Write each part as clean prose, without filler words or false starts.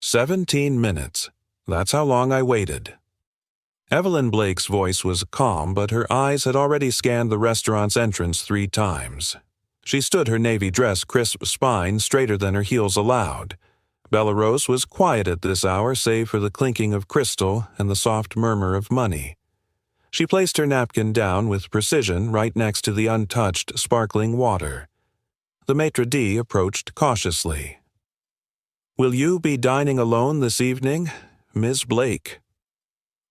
17 minutes. That's how long I waited. Evelyn Blake's voice was calm, but her eyes had already scanned the restaurant's entrance 3 times. She stood her navy dress crisp spine straighter than her heels allowed. Bellarose was quiet at this hour save for the clinking of crystal and the soft murmur of money. She placed her napkin down with precision right next to the untouched, sparkling water. The maitre d' approached cautiously. "Will you be dining alone this evening, Ms. Blake?"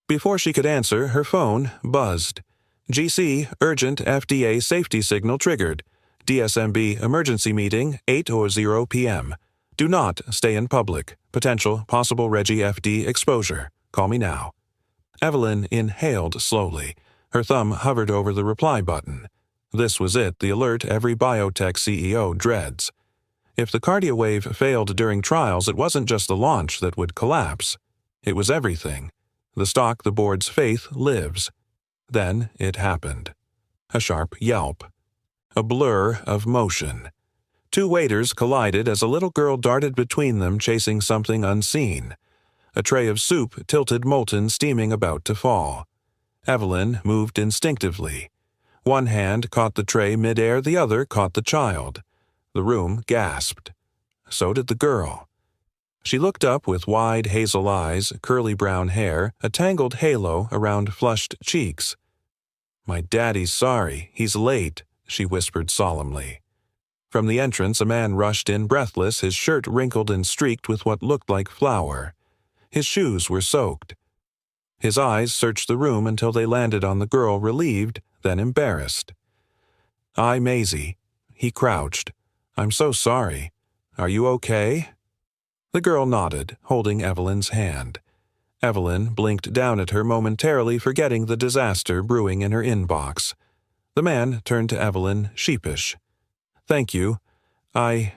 Before she could answer, her phone buzzed. "GC, urgent FDA safety signal triggered. DSMB emergency meeting, 8:00 p.m. Do not stay in public. Potential possible Reggie FD exposure. Call me now." Evelyn inhaled slowly. Her thumb hovered over the reply button. This was it, the alert every biotech CEO dreads. If the CardioWave failed during trials, it wasn't just the launch that would collapse. It was everything. The stock the board's faith lives. Then it happened. A sharp yelp. A blur of motion. 2 waiters collided as a little girl darted between them chasing something unseen. A tray of soup tilted molten, steaming, about to fall. Evelyn moved instinctively. One hand caught the tray midair, the other caught the child. The room gasped. So did the girl. She looked up with wide hazel eyes, curly brown hair, a tangled halo around flushed cheeks. "My daddy's sorry. He's late," she whispered solemnly. From the entrance, a man rushed in breathless, his shirt wrinkled and streaked with what looked like flour. His shoes were soaked. His eyes searched the room until they landed on the girl, relieved, then embarrassed. Maisie." He crouched. "I'm so sorry. Are you okay?" The girl nodded, holding Evelyn's hand. Evelyn blinked down at her momentarily, forgetting the disaster brewing in her inbox. The man turned to Evelyn, sheepish. "Thank you. I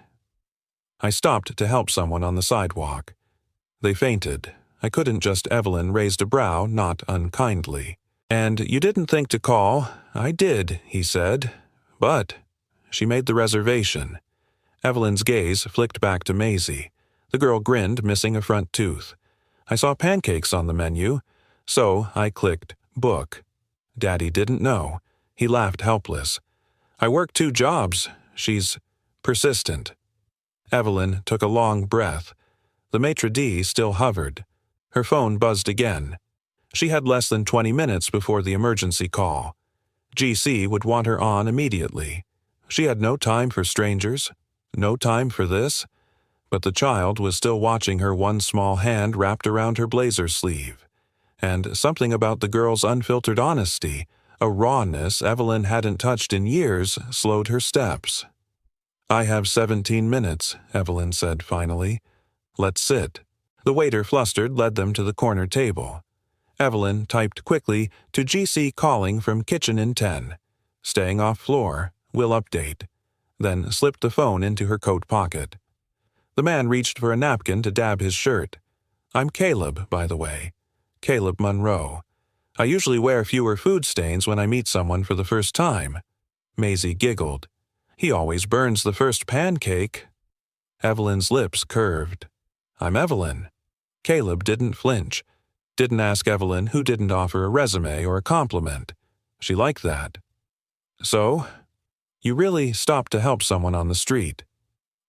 stopped to help someone on the sidewalk. They fainted. I couldn't just." Evelyn raised a brow, not unkindly. "And you didn't think to call." "I did," he said. "But—" She made the reservation. Evelyn's gaze flicked back to Maisie. The girl grinned, missing a front tooth. "I saw pancakes on the menu, so I clicked book. Daddy didn't know." He laughed helpless. "I work 2 jobs. She's persistent." Evelyn took a long breath. The maitre d' still hovered. Her phone buzzed again. She had less than 20 minutes before the emergency call. GC would want her on immediately. She had no time for strangers, no time for this. But the child was still watching her, one small hand wrapped around her blazer sleeve. And something about the girl's unfiltered honesty, a rawness Evelyn hadn't touched in years, slowed her steps. "I have 17 minutes, Evelyn said finally. "Let's sit." The waiter, flustered, led them to the corner table. Evelyn typed quickly to GC calling from kitchen in 10. "Staying off floor. Will update." Then slipped the phone into her coat pocket. The man reached for a napkin to dab his shirt. "I'm Caleb, by the way. Caleb Monroe. I usually wear fewer food stains when I meet someone for the first time." Maisie giggled. "He always burns the first pancake." Evelyn's lips curved. "I'm Evelyn." Caleb didn't flinch. Didn't ask Evelyn who didn't offer a resume or a compliment. She liked that. "So, you really stopped to help someone on the street?"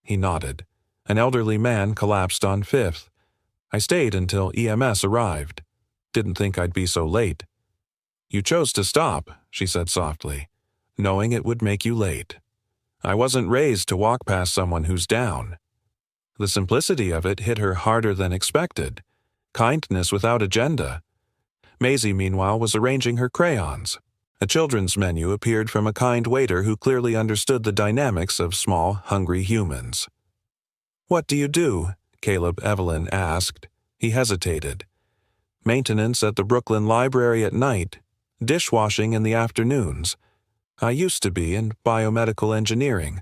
He nodded. An elderly man collapsed on 5th. "I stayed until EMS arrived. Didn't think I'd be so late." "You chose to stop," she said softly, "knowing it would make you late. I wasn't raised to walk past someone who's down." The simplicity of it hit her harder than expected. Kindness without agenda. Maisie, meanwhile, was arranging her crayons. A children's menu appeared from a kind waiter who clearly understood the dynamics of small, hungry humans. "What do you do?" Caleb Evelyn asked. He hesitated. "Maintenance at the Brooklyn Library at night. Dishwashing in the afternoons. I used to be in biomedical engineering,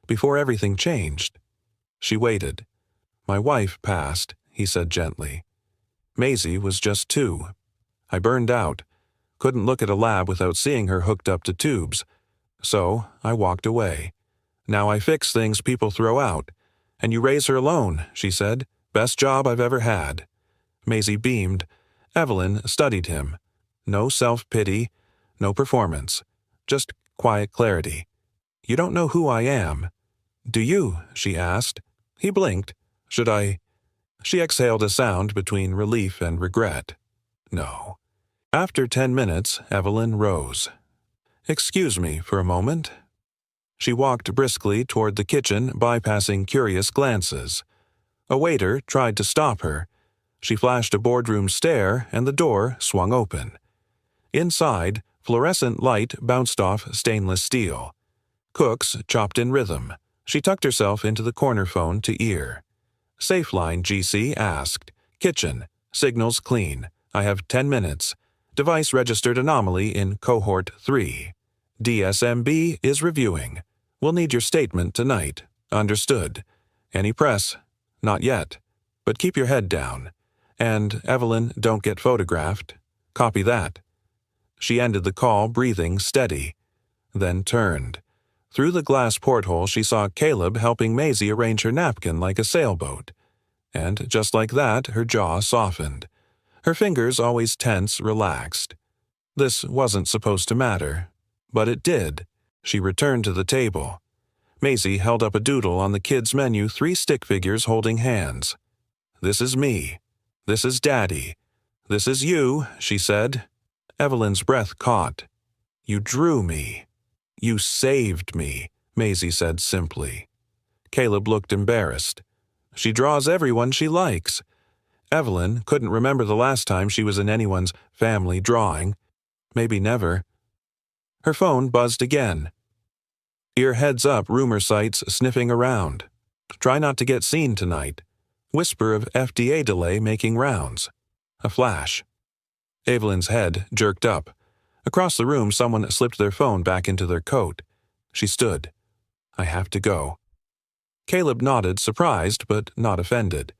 before everything changed." She waited. "My wife passed," he said gently. "Maisie was just 2. I burned out. Couldn't look at a lab without seeing her hooked up to tubes. So I walked away. Now I fix things people throw out. And you raise her alone," she said. Best job I've ever had." Maisie beamed. Evelyn studied him. No self-pity, no performance. Just quiet clarity. "You don't know who I am." "Do you?" she asked. He blinked. "Should I—" She exhaled a sound between relief and regret. "No." After 10 minutes, Evelyn rose. "Excuse me for a moment." She walked briskly toward the kitchen, bypassing curious glances. A waiter tried to stop her. She flashed a boardroom stare, and the door swung open. Inside, fluorescent light bounced off stainless steel. Cooks chopped in rhythm. She tucked herself into the corner phone to ear. Safeline GC asked, "Kitchen. Signals clean. I have 10 minutes. Device registered anomaly in cohort 3. DSMB is reviewing. We'll need your statement tonight. Understood. Any press? Not yet. But keep your head down. And, Evelyn, don't get photographed. Copy that." She ended the call, breathing steady. Then turned. Through the glass porthole she saw Caleb helping Maisie arrange her napkin like a sailboat. And just like that, her jaw softened. Her fingers, always tense, relaxed. This wasn't supposed to matter. But it did. She returned to the table. Maisie held up a doodle on the kids' menu, 3 stick figures holding hands. "This is me. This is Daddy. This is you," she said. Evelyn's breath caught. "You drew me. You saved me," Maisie said simply. Caleb looked embarrassed. "She draws everyone she likes." Evelyn couldn't remember the last time she was in anyone's family drawing. Maybe never. Her phone buzzed again. Ear heads up, rumor sites sniffing around. "Try not to get seen tonight." Whisper of FDA delay making rounds. A flash. Evelyn's head jerked up. Across the room, someone slipped their phone back into their coat. She stood. "I have to go." Caleb nodded, surprised but not offended.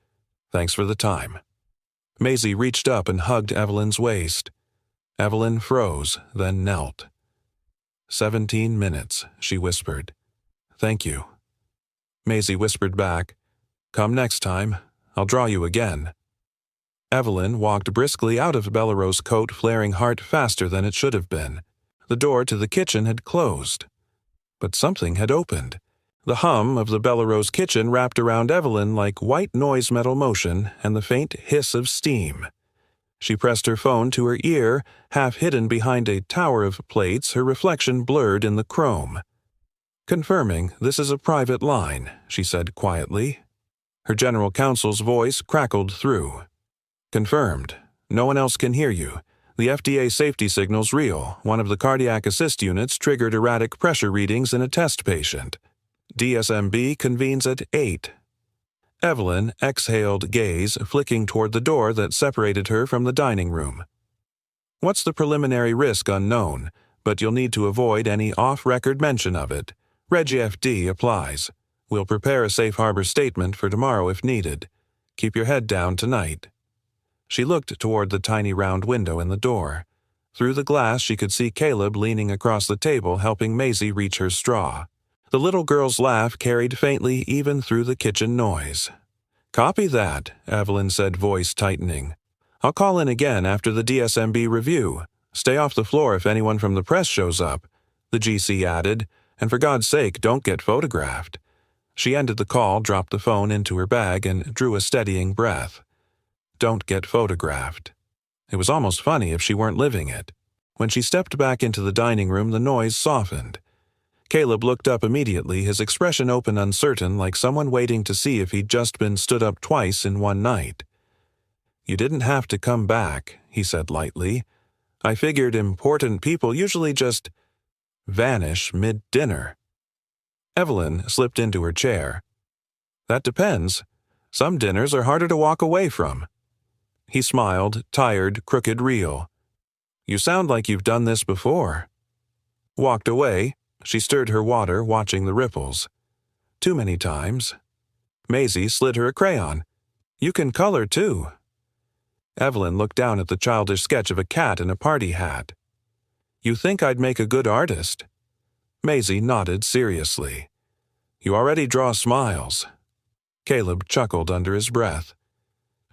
"Thanks for the time." Maisie reached up and hugged Evelyn's waist. Evelyn froze, then knelt. 17 minutes, she whispered. "Thank you." Maisie whispered back, "Come next time. I'll draw you again." Evelyn walked briskly out of Bellero's coat, flaring heart faster than it should have been. The door to the kitchen had closed. But something had opened. The hum of the Bellero's kitchen wrapped around Evelyn like white noise metal motion and the faint hiss of steam. She pressed her phone to her ear, half hidden behind a tower of plates, her reflection blurred in the chrome. "Confirming this is a private line," she said quietly. Her general counsel's voice crackled through. "Confirmed. No one else can hear you. The FDA safety signal's real. One of the cardiac assist units triggered erratic pressure readings in a test patient. DSMB convenes at 8. Evelyn exhaled, gaze flicking toward the door that separated her from the dining room. "What's the preliminary risk unknown, but you'll need to avoid any off-record mention of it. Reg FD applies. We'll prepare a safe harbor statement for tomorrow if needed. Keep your head down tonight." She looked toward the tiny round window in the door. Through the glass she could see Caleb leaning across the table helping Maisie reach her straw. The little girl's laugh carried faintly even through the kitchen noise. "Copy that," Evelyn said, voice tightening. "I'll call in again after the DSMB review. Stay off the floor if anyone from the press shows up," the GC added, "and for God's sake, don't get photographed." She ended the call, dropped the phone into her bag, and drew a steadying breath. Don't get photographed. It was almost funny if she weren't living it. When she stepped back into the dining room, the noise softened. Caleb looked up immediately, his expression open, uncertain, like someone waiting to see if he'd just been stood up twice in one night. "You didn't have to come back," he said lightly. "I figured important people usually just vanish mid-dinner." Evelyn slipped into her chair. "That depends. Some dinners are harder to walk away from." He smiled, tired, crooked reel. "You sound like you've done this before." Walked away. She stirred her water, watching the ripples. "Too many times." Maisie slid her a crayon. "You can color, too." Evelyn looked down at the childish sketch of a cat in a party hat. "You think I'd make a good artist?" Maisie nodded seriously. "You already draw smiles." Caleb chuckled under his breath.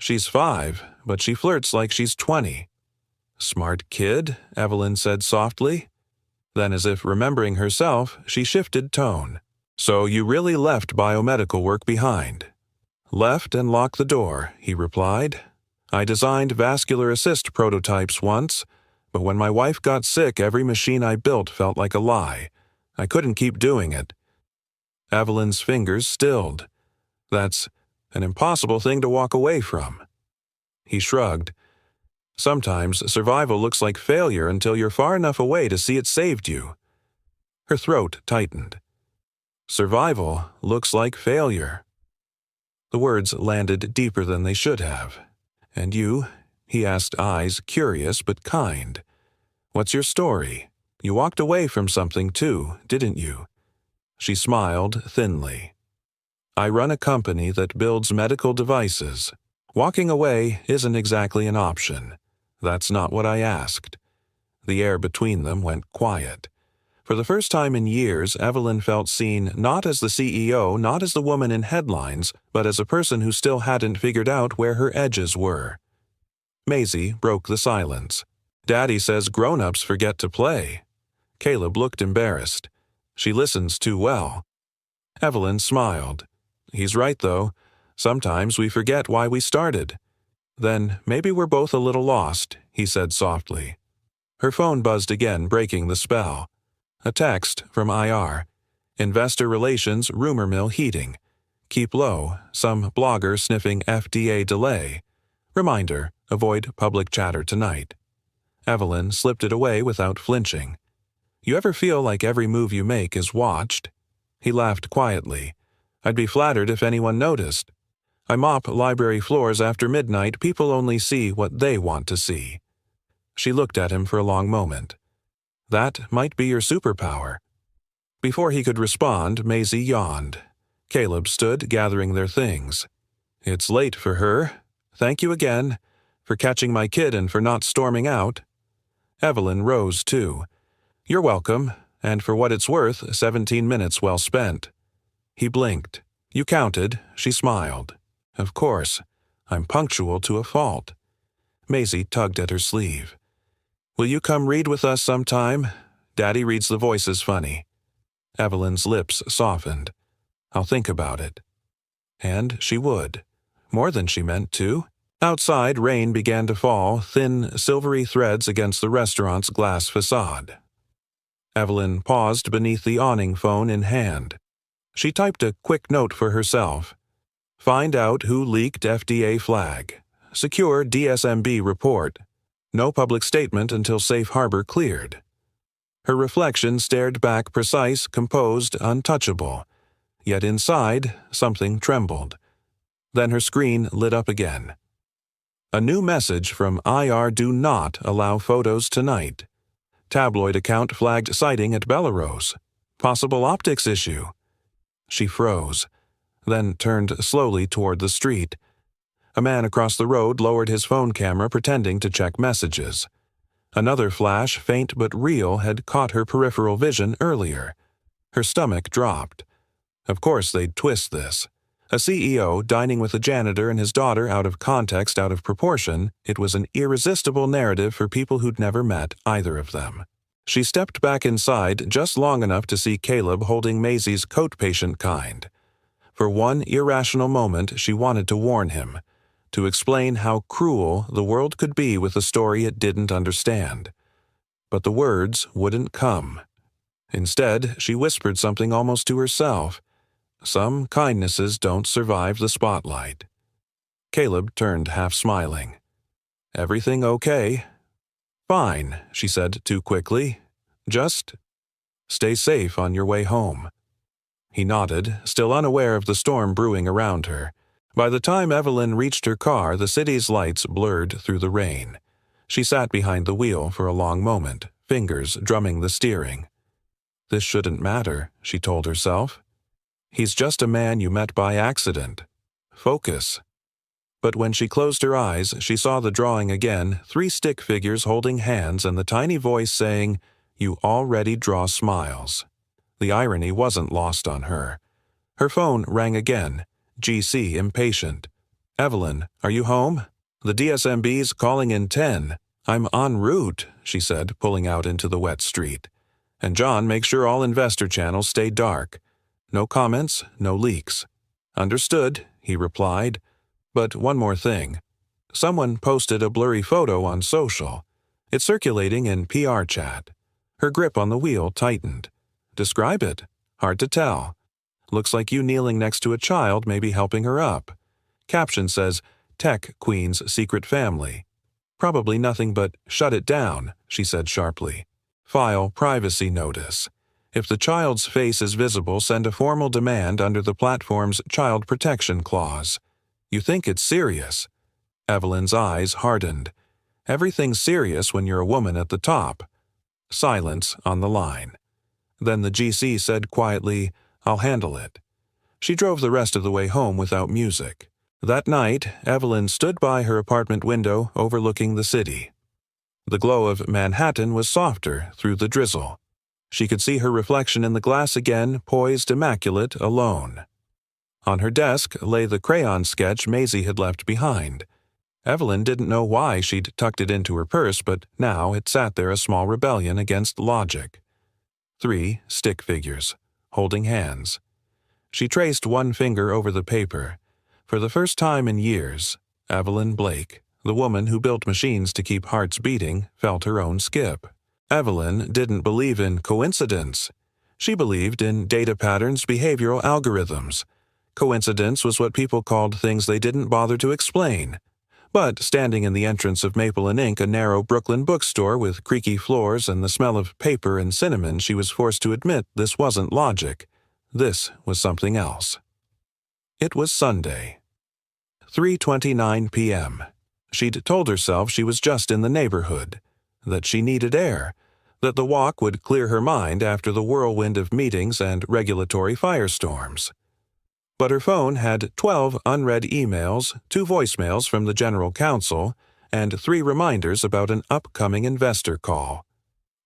She's 5, but she flirts like she's 20. Smart kid, Evelyn said softly. Then, as if remembering herself, she shifted tone. So you really left biomedical work behind? Left and locked the door, he replied. I designed vascular assist prototypes once, but when my wife got sick, every machine I built felt like a lie. I couldn't keep doing it. Evelyn's fingers stilled. That's an impossible thing to walk away from. He shrugged. Sometimes survival looks like failure until you're far enough away to see it saved you. Her throat tightened. Survival looks like failure. The words landed deeper than they should have. And you? He asked, eyes curious but kind. What's your story? You walked away from something too, didn't you? She smiled thinly. I run a company that builds medical devices. Walking away isn't exactly an option. That's not what I asked. The air between them went quiet. For the first time in years, Evelyn felt seen not as the CEO, not as the woman in headlines, but as a person who still hadn't figured out where her edges were. Maisie broke the silence. Daddy says grown-ups forget to play. Caleb looked embarrassed. She listens too well. Evelyn smiled. He's right, though. Sometimes we forget why we started. Then maybe we're both a little lost, he said softly. Her phone buzzed again, breaking the spell. A text from IR. Investor Relations Rumor Mill Heating. Keep low. Some blogger sniffing FDA delay. Reminder, avoid public chatter tonight. Evelyn slipped it away without flinching. You ever feel like every move you make is watched? He laughed quietly. I'd be flattered if anyone noticed. I mop library floors after midnight. People only see what they want to see. She looked at him for a long moment. That might be your superpower. Before he could respond, Maisie yawned. Caleb stood, gathering their things. It's late for her. Thank you again. For catching my kid and for not storming out. Evelyn rose, too. You're welcome, and for what it's worth, 17 minutes well spent. He blinked. You counted, she smiled. Of course. I'm punctual to a fault. Maisie tugged at her sleeve. Will you come read with us sometime? Daddy reads the voices funny. Evelyn's lips softened. I'll think about it. And she would. More than she meant to. Outside, rain began to fall, thin, silvery threads against the restaurant's glass facade. Evelyn paused beneath the awning, phone in hand. She typed a quick note for herself. Find out who leaked FDA flag. Secure DSMB report. No public statement until safe harbor cleared. Her reflection stared back, precise, composed, untouchable. Yet inside, something trembled. Then her screen lit up again. A new message from IR: do not allow photos tonight. Tabloid account flagged sighting at Bellerose. Possible optics issue. She froze, then turned slowly toward the street. A man across the road lowered his phone camera, pretending to check messages. Another flash, faint but real, had caught her peripheral vision earlier. Her stomach dropped. Of course they'd twist this. A CEO dining with a janitor and his daughter out of context, out of proportion, it was an irresistible narrative for people who'd never met either of them. She stepped back inside just long enough to see Caleb holding Maisie's coat patient kind. For one irrational moment, she wanted to warn him, to explain how cruel the world could be with a story it didn't understand. But the words wouldn't come. Instead, she whispered something almost to herself. Some kindnesses don't survive the spotlight. Caleb turned, half smiling. Everything okay? Fine, she said too quickly. Just stay safe on your way home. He nodded, still unaware of the storm brewing around her. By the time Evelyn reached her car, the city's lights blurred through the rain. She sat behind the wheel for a long moment, fingers drumming the steering. This shouldn't matter, she told herself. He's just a man you met by accident. Focus. But when she closed her eyes, she saw the drawing again, 3 stick figures holding hands and the tiny voice saying, "You already draw smiles." The irony wasn't lost on her. Her phone rang again. GC impatient. Evelyn, are you home? The DSMB's calling in 10. I'm en route, she said, pulling out into the wet street. And John, make sure all investor channels stay dark. No comments, no leaks. Understood, he replied. But one more thing. Someone posted a blurry photo on social. It's circulating in PR chat. Her grip on the wheel tightened. Describe it. Hard to tell. Looks like you kneeling next to a child, maybe helping her up. Caption says, Tech Queen's Secret Family. Probably nothing but shut it down, she said sharply. File privacy notice. If the child's face is visible, send a formal demand under the platform's Child Protection Clause. You think it's serious. Evelyn's eyes hardened. Everything's serious when you're a woman at the top. Silence on the line. Then the GC said quietly, I'll handle it. She drove the rest of the way home without music. That night, Evelyn stood by her apartment window overlooking the city. The glow of Manhattan was softer through the drizzle. She could see her reflection in the glass again, poised immaculate, alone. On her desk lay the crayon sketch Maisie had left behind. Evelyn didn't know why she'd tucked it into her purse, but now it sat there a small rebellion against logic. 3 stick figures, holding hands. She traced one finger over the paper. For the first time in years, Evelyn Blake, the woman who built machines to keep hearts beating, felt her own skip. Evelyn didn't believe in coincidence. She believed in data patterns, behavioral algorithms. Coincidence was what people called things they didn't bother to explain. But standing in the entrance of Maple and Ink, a narrow Brooklyn bookstore with creaky floors and the smell of paper and cinnamon, she was forced to admit this wasn't logic. This was something else. It was Sunday. 3:29 p.m. She'd told herself she was just in the neighborhood, that she needed air, that the walk would clear her mind after the whirlwind of meetings and regulatory firestorms. But her phone had 12 unread emails, 2 voicemails from the general counsel, and 3 reminders about an upcoming investor call.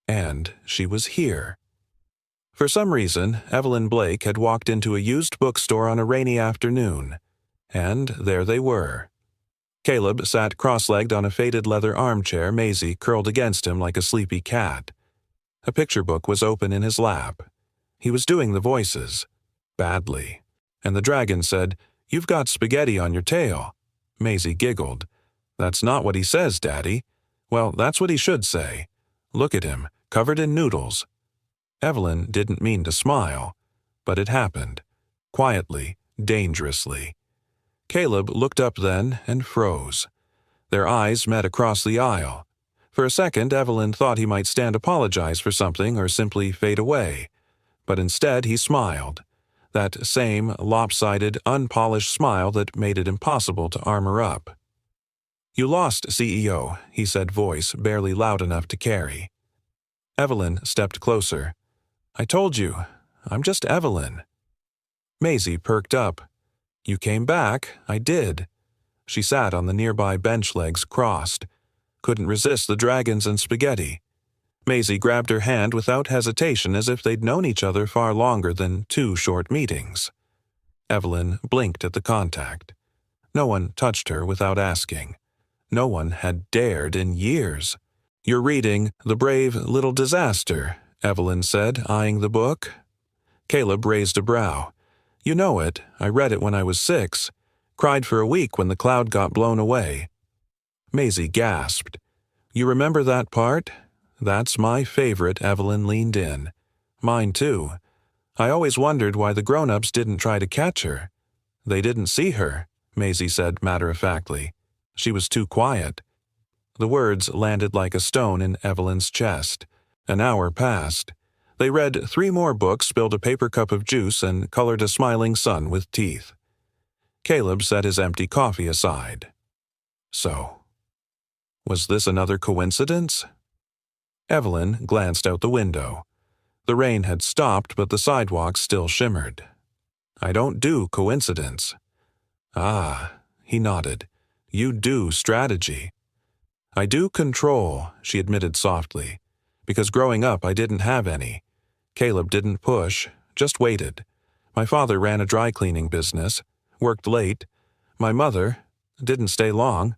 And she was here. For some reason, Evelyn Blake had walked into a used bookstore on a rainy afternoon. And there they were. Caleb sat cross-legged on a faded leather armchair, Maisie curled against him like a sleepy cat. A picture book was open in his lap. He was doing the voices. Badly. And the dragon said, You've got spaghetti on your tail. Maisie giggled. That's not what he says, Daddy. Well, that's what he should say. Look at him, covered in noodles. Evelyn didn't mean to smile, but it happened. Quietly, dangerously. Caleb looked up then and froze. Their eyes met across the aisle. For a second, Evelyn thought he might stand apologize for something or simply fade away. But instead, he smiled. That same lopsided, unpolished smile that made it impossible to armor up. You lost, CEO, he said, voice barely loud enough to carry. Evelyn stepped closer. I told you, I'm just Evelyn. Maisie perked up. You came back, I did. She sat on the nearby bench, legs crossed. Couldn't resist the dragons and spaghetti. Maisie grabbed her hand without hesitation as if they'd known each other far longer than 2 short meetings. Evelyn blinked at the contact. No one touched her without asking. No one had dared in years. You're reading The Brave Little Disaster, Evelyn said, eyeing the book. Caleb raised a brow. You know it. I read it when I was 6. Cried for a week when the cloud got blown away. Maisie gasped. You remember that part? That's my favorite, Evelyn leaned in. Mine too. I always wondered why the grown-ups didn't try to catch her. They didn't see her, Maisie said matter-of-factly. She was too quiet. The words landed like a stone in Evelyn's chest. An hour passed. They read 3 more books, spilled a paper cup of juice, and colored a smiling sun with teeth. Caleb set his empty coffee aside. So, was this another coincidence? Evelyn glanced out the window. The rain had stopped, but the sidewalks still shimmered. I don't do coincidence. Ah, he nodded. You do strategy. I do control, she admitted softly. Because growing up I didn't have any. Caleb didn't push, just waited. My father ran a dry cleaning business, worked late. My mother, Didn't stay long.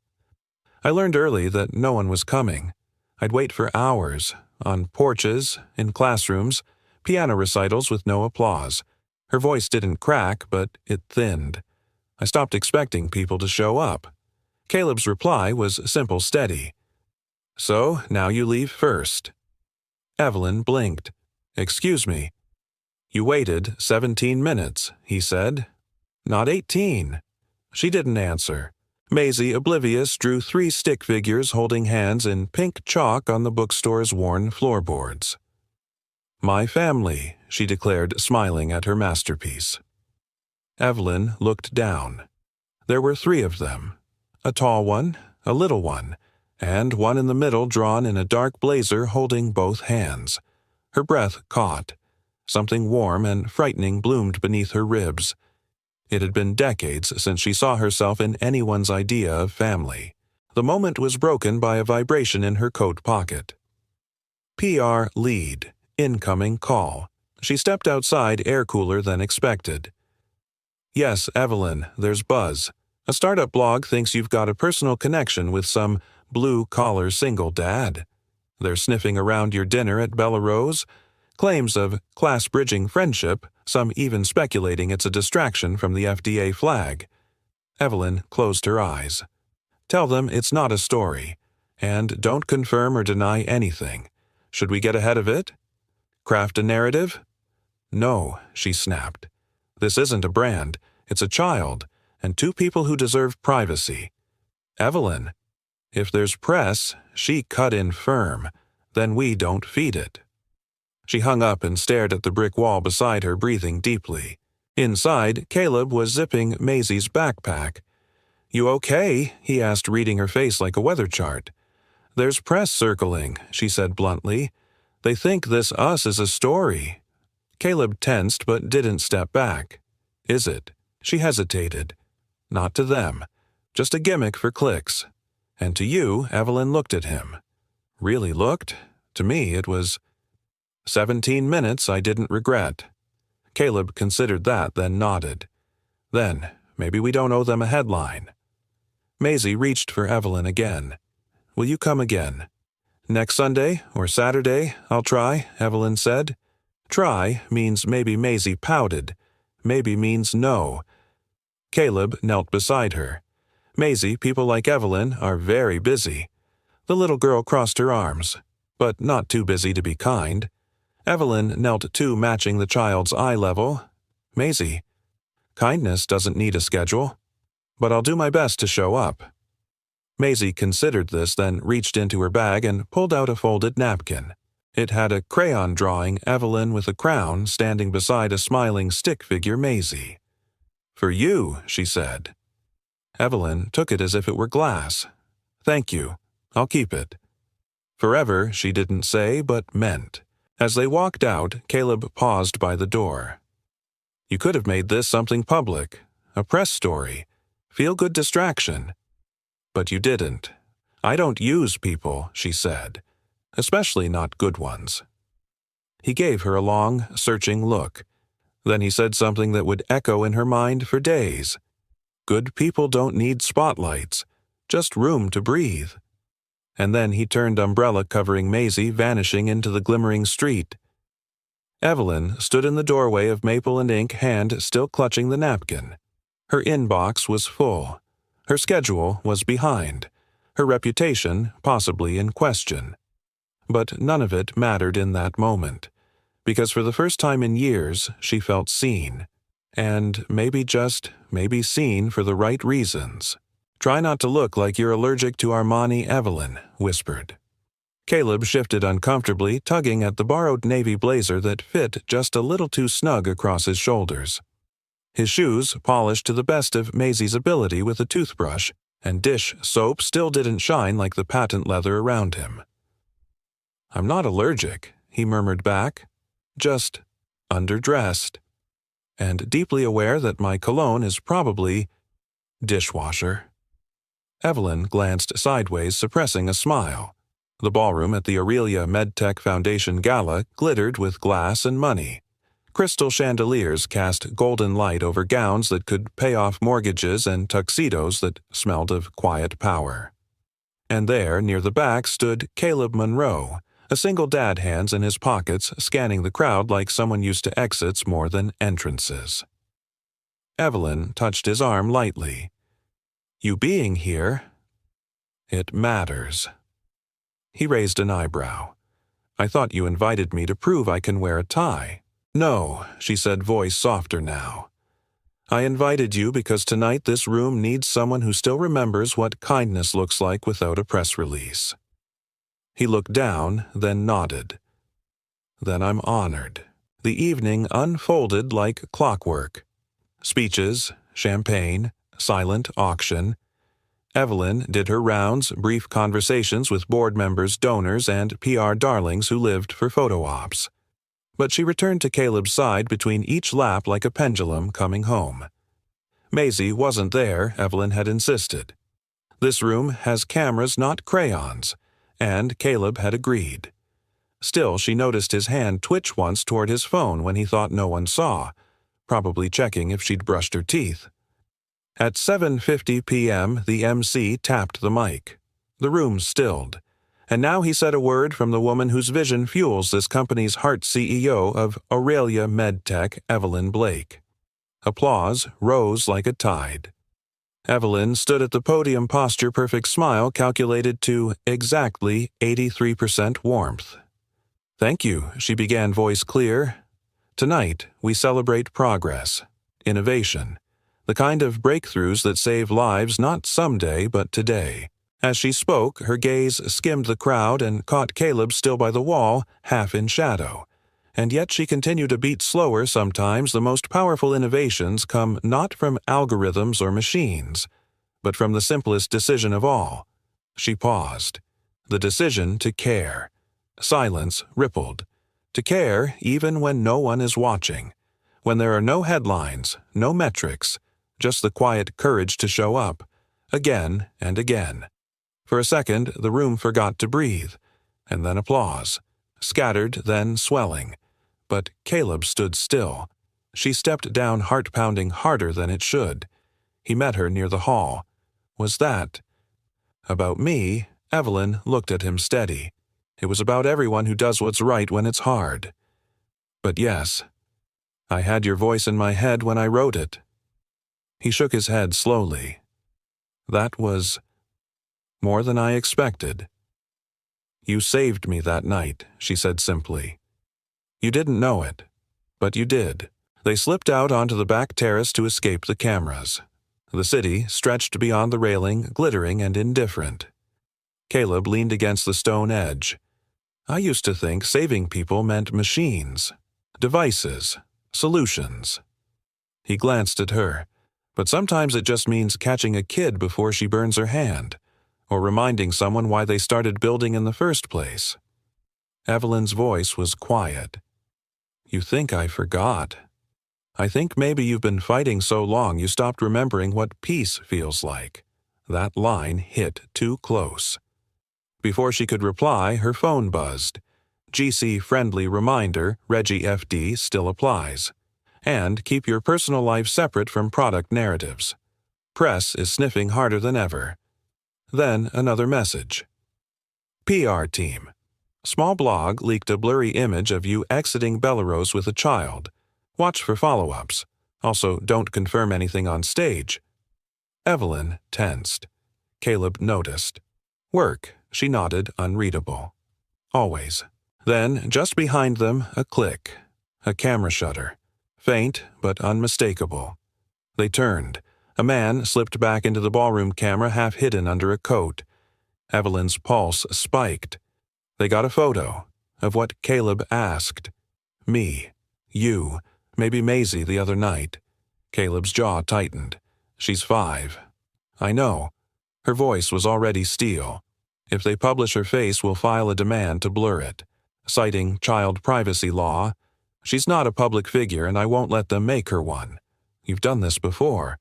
I learned early that no one was coming. I'd wait for hours, on porches, in classrooms, piano recitals with no applause. Her voice didn't crack, but it thinned. I stopped expecting people to show up. Caleb's reply was simple, steady. "So, now you leave first." Evelyn blinked. "Excuse me." "You waited 17 minutes, he said. "Not 18. She didn't answer. Maisie, oblivious, drew 3 stick figures holding hands in pink chalk on the bookstore's worn floorboards. "My family," she declared, smiling at her masterpiece. Evelyn looked down. There were 3 of them. A tall one, a little one, and one in the middle drawn in a dark blazer holding both hands. Her breath caught. Something warm and frightening bloomed beneath her ribs. It had been decades since she saw herself in anyone's idea of family. The moment was broken by a vibration in her coat pocket. PR lead. Incoming call. She stepped outside, air cooler than expected. "Yes, Evelyn, there's Buzz. A startup blog thinks you've got a personal connection with some blue-collar single dad. They're sniffing around your dinner at Bella Rose. Claims of class-bridging friendship, some even speculating it's a distraction from the FDA flag." Evelyn closed her eyes. "Tell them it's not a story. And don't confirm or deny anything. Should we get ahead of it? Craft a narrative?" "No," she snapped. "This isn't a brand. It's a child, and 2 people who deserve privacy. Evelyn, if there's press," she cut in firm, "then we don't feed it." She hung up and stared at the brick wall beside her, breathing deeply. Inside, Caleb was zipping Maisie's backpack. "You okay?" he asked, reading her face like a weather chart. "There's press circling," she said bluntly. "They think this us is a story." Caleb tensed but didn't step back. "Is it?" She hesitated. "Not to them. Just a gimmick for clicks." And to you, Evelyn looked at him. Really looked? To me, it was 17 minutes I didn't regret. Caleb considered that, then nodded. "Then, maybe we don't owe them a headline." Maisie reached for Evelyn again. "Will you come again?" "Next Sunday or Saturday, I'll try," Evelyn said. Try means maybe Maisie pouted. Maybe means no. Caleb knelt beside her. "Maisie, people like Evelyn are very busy." The little girl crossed her arms, but not too busy to be kind. Evelyn knelt too, matching the child's eye level. "Maisie, kindness doesn't need a schedule, but I'll do my best to show up." Maisie considered this, then reached into her bag and pulled out a folded napkin. It had a crayon drawing Evelyn with a crown standing beside a smiling stick figure Maisie. "For you," she said. Evelyn took it as if it were glass. "Thank you. I'll keep it." Forever, she didn't say, but meant. As they walked out, Caleb paused by the door. "You could have made this something public, a press story, feel-good distraction. But you didn't. I don't use people," she said, "especially not good ones." He gave her a long, searching look. Then he said something that would echo in her mind for days. "Good people don't need spotlights, just room to breathe." And then he turned umbrella covering Maisie, vanishing into the glimmering street. Evelyn stood in the doorway of maple and ink, hand still clutching the napkin. Her inbox was full. Her schedule was behind. Her reputation possibly in question. But none of it mattered in that moment, because for the first time in years she felt seen. And maybe seen for the right reasons. "Try not to look like you're allergic to Armani," Evelyn whispered. Caleb shifted uncomfortably, tugging at the borrowed navy blazer that fit just a little too snug across his shoulders. His shoes, polished to the best of Maisie's ability with a toothbrush, and dish soap still didn't shine like the patent leather around him. "I'm not allergic," he murmured back. "Just underdressed. And deeply aware that my cologne is probably dishwasher." Evelyn glanced sideways, suppressing a smile. The ballroom at the Aurelia MedTech Foundation Gala glittered with glass and money. Crystal chandeliers cast golden light over gowns that could pay off mortgages and tuxedos that smelled of quiet power. And there, near the back, stood Caleb Monroe, a single dad hands in his pockets, scanning the crowd like someone used to exits more than entrances. Evelyn touched his arm lightly. "You being here, it matters." He raised an eyebrow. "I thought you invited me to prove I can wear a tie." "No," she said, voice softer now. "I invited you because tonight this room needs someone who still remembers what kindness looks like without a press release." He looked down, then nodded. "Then I'm honored." The evening unfolded like clockwork. Speeches, champagne, silent auction. Evelyn did her rounds, brief conversations with board members, donors, and PR darlings who lived for photo ops. But she returned to Caleb's side between each lap like a pendulum coming home. Maisie wasn't there, Evelyn had insisted. This room has cameras, not crayons, and Caleb had agreed. Still, she noticed his hand twitch once toward his phone when he thought no one saw, probably checking if she'd brushed her teeth. At 7:50 p.m., the MC tapped the mic. The room stilled. And now he said a word from the woman whose vision fuels this company's heart CEO of Aurelia MedTech, Evelyn Blake. Applause rose like a tide. Evelyn stood at the podium posture, perfect smile calculated to exactly 83% warmth. "Thank you," she began, voice clear. "Tonight, we celebrate progress, innovation, the kind of breakthroughs that save lives not someday but today." As she spoke, her gaze skimmed the crowd and caught Caleb still by the wall, half in shadow. And yet she continued a beat slower. Sometimes the most powerful innovations come not from algorithms or machines, but from the simplest decision of all. She paused. The decision to care. Silence rippled. To care even when no one is watching. When there are no headlines, no metrics, just the quiet courage to show up, again and again. For a second, the room forgot to breathe, and then applause. Scattered, then swelling. But Caleb stood still. She stepped down, heart pounding harder than it should. He met her near the hall. Was that about me? Evelyn looked at him steady. It was about everyone who does what's right when it's hard. But yes, I had your voice in my head when I wrote it. He shook his head slowly. That was more than I expected. You saved me that night, she said simply. You didn't know it, but you did. They slipped out onto the back terrace to escape the cameras. The city stretched beyond the railing, glittering and indifferent. Caleb leaned against the stone edge. I used to think saving people meant machines, devices, solutions. He glanced at her, but sometimes it just means catching a kid before she burns her hand, or reminding someone why they started building in the first place. Evelyn's voice was quiet. You think I forgot. I think maybe you've been fighting so long you stopped remembering what peace feels like. That line hit too close. Before she could reply, her phone buzzed. GC friendly reminder, Reggie FD still applies. And keep your personal life separate from product narratives. Press is sniffing harder than ever. Then another message. PR team. Small blog leaked a blurry image of you exiting Belarus with a child. Watch for follow-ups. Also, don't confirm anything on stage. Evelyn tensed. Caleb noticed. Work, she nodded, unreadable. Always. Then, just behind them, a click. A camera shutter. Faint, but unmistakable. They turned. A man slipped back into the ballroom camera, half hidden under a coat. Evelyn's pulse spiked. They got a photo of what Caleb asked. Me. You. Maybe Maisie the other night. Caleb's jaw tightened. She's 5. I know. Her voice was already steel. If they publish her face, we'll file a demand to blur it. Citing child privacy law. She's not a public figure, and I won't let them make her one. You've done this before.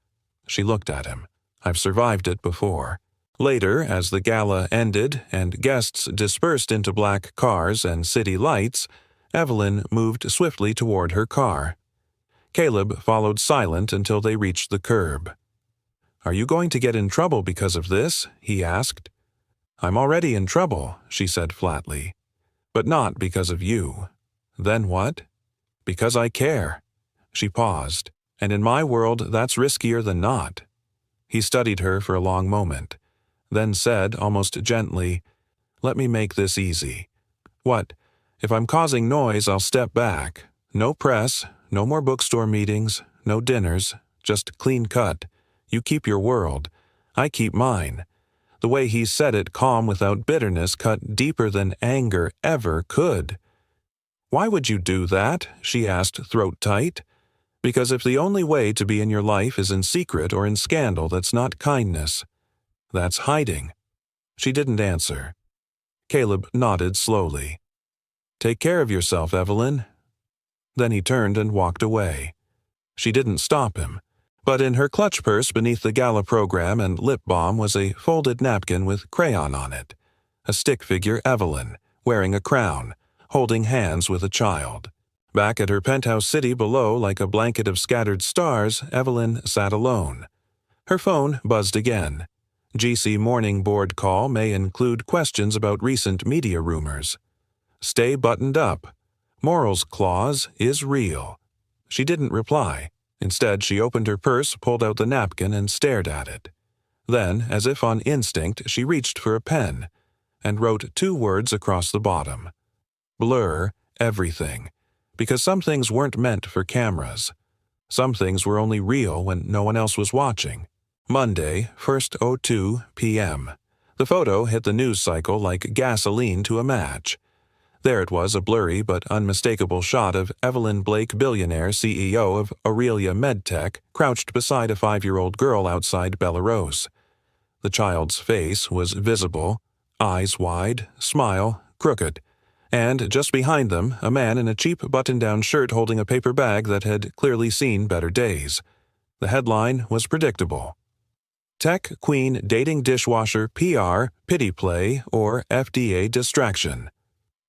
She looked at him. I've survived it before. Later, as the gala ended and guests dispersed into black cars and city lights, Evelyn moved swiftly toward her car. Caleb followed silent until they reached the curb. "Are you going to get in trouble because of this?" he asked. "I'm already in trouble," she said flatly. "But not because of you." "Then what?" "Because I care." She paused. "And in my world, that's riskier than not." He studied her for a long moment, then said almost gently, "Let me make this easy. What? If I'm causing noise, I'll step back. No press, no more bookstore meetings, no dinners, just clean cut. You keep your world. I keep mine." The way he said it, calm without bitterness, cut deeper than anger ever could. "Why would you do that?" she asked, throat tight. "Because if the only way to be in your life is in secret or in scandal, that's not kindness. That's hiding." She didn't answer. Caleb nodded slowly. "Take care of yourself, Evelyn." Then he turned and walked away. She didn't stop him, but in her clutch purse beneath the gala program and lip balm was a folded napkin with crayon on it. A stick figure Evelyn, wearing a crown, holding hands with a child. Back at her penthouse city below, like a blanket of scattered stars, Evelyn sat alone. Her phone buzzed again. GC morning board call may include questions about recent media rumors. Stay buttoned up. Morals clause is real. She didn't reply. Instead, she opened her purse, pulled out the napkin, and stared at it. Then, as if on instinct, she reached for a pen and wrote 2 words across the bottom. Blur everything. Because some things weren't meant for cameras. Some things were only real when no one else was watching. Monday, 1:02 p.m. The photo hit the news cycle like gasoline to a match. There it was, a blurry but unmistakable shot of Evelyn Blake, billionaire CEO of Aurelia MedTech, crouched beside a 5-year-old girl outside Belarus. The child's face was visible, eyes wide, smile crooked. And just behind them, a man in a cheap button-down shirt holding a paper bag that had clearly seen better days. The headline was predictable. Tech Queen Dating Dishwasher PR, Pity Play, or FDA Distraction.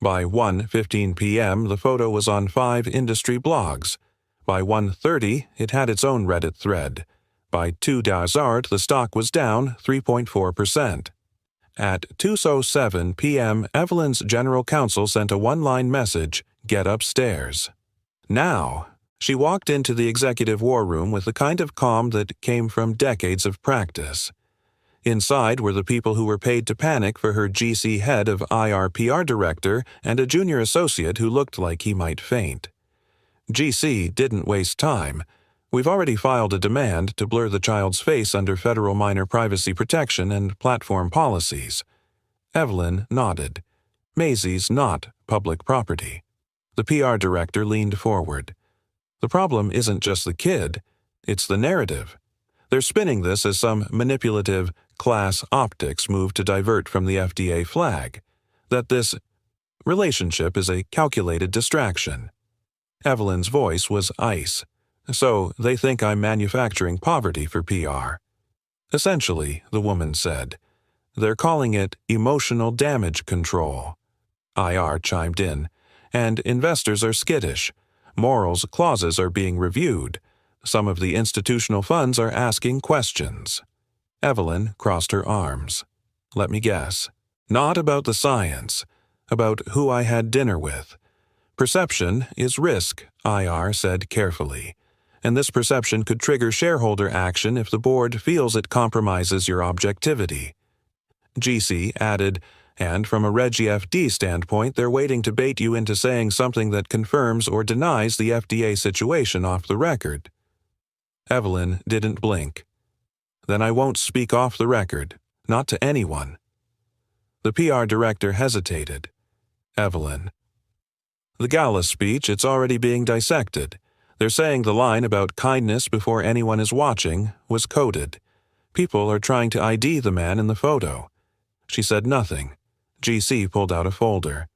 By 1:15 p.m., the photo was on 5 industry blogs. By 1:30, it had its own Reddit thread. By 2 Dazart, the stock was down 3.4%. At 2:07 p.m., Evelyn's general counsel sent a one-line message, "Get upstairs." Now, she walked into the executive war room with the kind of calm that came from decades of practice. Inside were the people who were paid to panic for her GC head of IR/PR director and a junior associate who looked like he might faint. GC didn't waste time. "We've already filed a demand to blur the child's face under federal minor privacy protection and platform policies." Evelyn nodded. Maisie's not public property. The PR director leaned forward. "The problem isn't just the kid, it's the narrative. They're spinning this as some manipulative class optics move to divert from the FDA flag, that this relationship is a calculated distraction." Evelyn's voice was ice. "So they think I'm manufacturing poverty for PR." "Essentially," the woman said. "They're calling it emotional damage control." IR chimed in. "And investors are skittish. Morals clauses are being reviewed. Some of the institutional funds are asking questions." Evelyn crossed her arms. "Let me guess. Not about the science. About who I had dinner with. Perception is risk," IR said carefully. "And this perception could trigger shareholder action if the board feels it compromises your objectivity." GC added, "And from a Reg FD standpoint, they're waiting to bait you into saying something that confirms or denies the FDA situation off the record." Evelyn didn't blink. "Then I won't speak off the record. Not to anyone." The PR director hesitated. "Evelyn." "The gala speech, it's already being dissected. They're saying the line about kindness before anyone is watching was coded. People are trying to ID the man in the photo." She said nothing. GC pulled out a folder.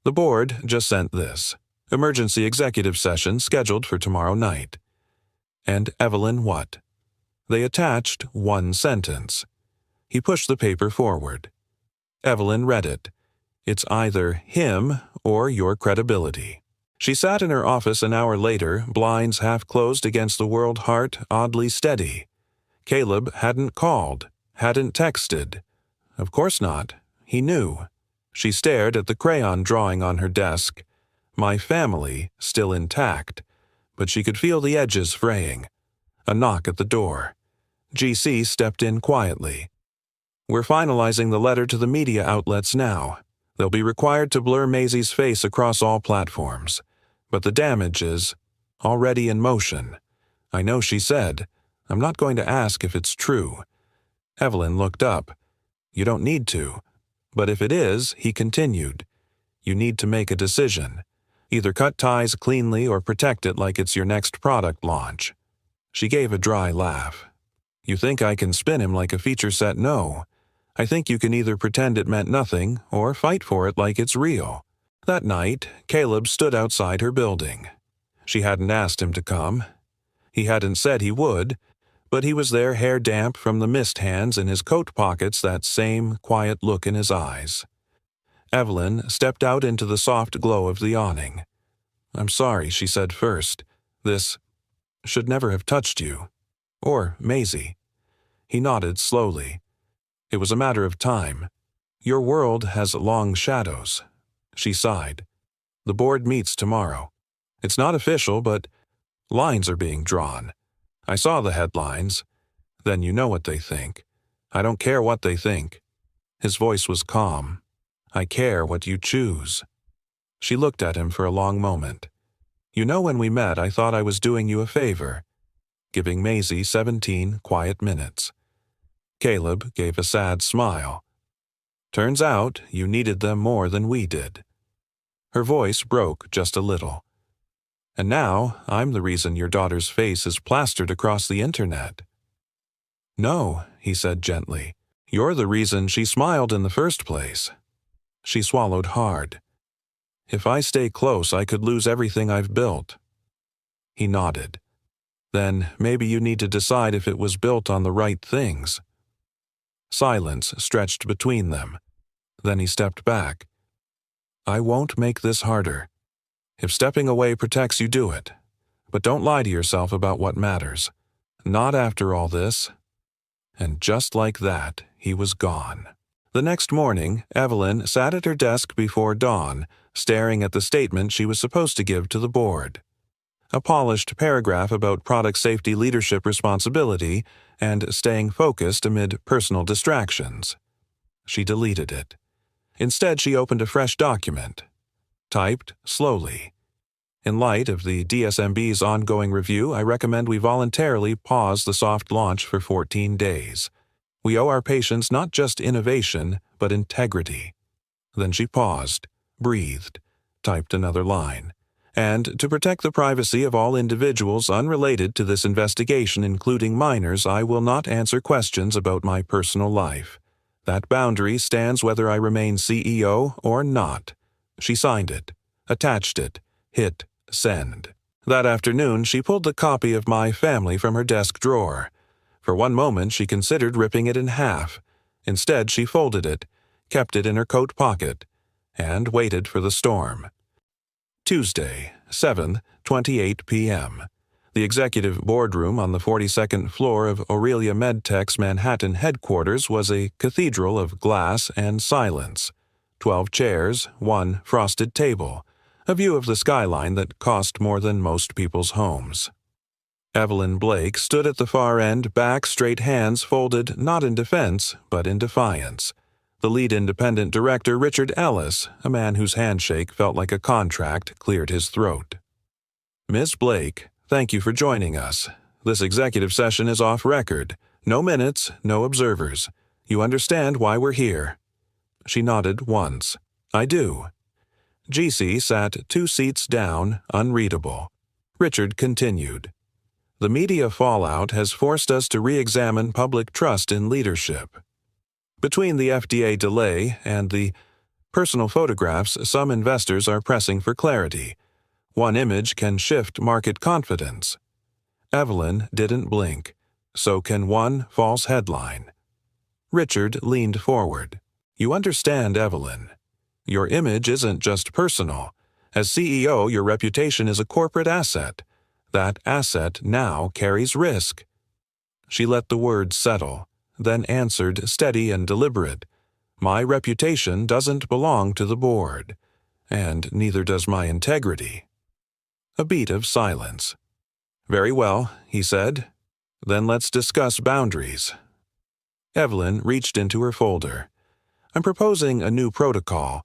"The board just sent this. Emergency executive session scheduled for tomorrow night." And Evelyn what? They attached one sentence. He pushed the paper forward. Evelyn read it. "It's either him or your credibility." She sat in her office an hour later, blinds half closed against the world, heart oddly steady. Caleb hadn't called, hadn't texted. Of course not. He knew. She stared at the crayon drawing on her desk. My family still intact, but she could feel the edges fraying. A knock at the door. GC stepped in quietly. We're finalizing the letter to the media outlets now. They'll be required to blur Maisie's face across all platforms. But the damage is already in motion. I know she said. I'm not going to ask if it's true. Evelyn looked up. You don't need to. But if it is, he continued, you need to make a decision. Either cut ties cleanly or protect it like it's your next product launch. She gave a dry laugh. You think I can spin him like a feature set? No. I think you can either pretend it meant nothing or fight for it like it's real. That night, Caleb stood outside her building. She hadn't asked him to come. He hadn't said he would, but he was there, hair damp from the mist hands, in his coat pockets, that same quiet look in his eyes. Evelyn stepped out into the soft glow of the awning. I'm sorry, she said first. This should never have touched you. Or Maisie. He nodded slowly. It was a matter of time. Your world has long shadows. She sighed. The board meets tomorrow. It's not official, but lines are being drawn. I saw the headlines. Then you know what they think. I don't care what they think. His voice was calm. I care what you choose. She looked at him for a long moment. You know, when we met, I thought I was doing you a favor, giving Maisie 17 quiet minutes. Caleb gave a sad smile. Turns out you needed them more than we did. Her voice broke just a little. And now I'm the reason your daughter's face is plastered across the internet. No, he said gently. You're the reason she smiled in the first place. She swallowed hard. If I stay close, I could lose everything I've built. He nodded. Then maybe you need to decide if it was built on the right things. Silence stretched between them. Then he stepped back. I won't make this harder. If stepping away protects you, do it. But don't lie to yourself about what matters. Not after all this. And just like that, he was gone. The next morning, Evelyn sat at her desk before dawn, staring at the statement she was supposed to give to the board. A polished paragraph about product safety leadership responsibility and staying focused amid personal distractions. She deleted it. Instead, she opened a fresh document. Typed slowly. In light of the DSMB's ongoing review, I recommend we voluntarily pause the soft launch for 14 days. We owe our patients not just innovation, but integrity. Then she paused, breathed, typed another line. And to protect the privacy of all individuals unrelated to this investigation, including minors, I will not answer questions about my personal life. That boundary stands whether I remain CEO or not. She signed it, attached it, hit send. That afternoon, she pulled the copy of My Family from her desk drawer. For one moment, she considered ripping it in half. Instead, she folded it, kept it in her coat pocket, and waited for the storm. Tuesday, 7th, 28 p.m. The executive boardroom on the 42nd floor of Aurelia MedTech's Manhattan headquarters was a cathedral of glass and silence. 12 chairs, one frosted table, a view of the skyline that cost more than most people's homes. Evelyn Blake stood at the far end, back, straight, hands folded not in defense, but in defiance. The lead independent director, Richard Ellis, a man whose handshake felt like a contract, cleared his throat. Miss Blake, thank you for joining us. This executive session is off record. No minutes, no observers. You understand why we're here? She nodded once. I do. GC sat 2 seats down, unreadable. Richard continued. The media fallout has forced us to re-examine public trust in leadership. Between the FDA delay and the personal photographs, some investors are pressing for clarity. One image can shift market confidence. Evelyn didn't blink. So can one false headline. Richard leaned forward. You understand, Evelyn. Your image isn't just personal. As CEO, your reputation is a corporate asset. That asset now carries risk." She let the words settle, then answered, steady and deliberate, "My reputation doesn't belong to the board, and neither does my integrity." A beat of silence. "Very well," he said. "Then let's discuss boundaries." Evelyn reached into her folder. "I'm proposing a new protocol,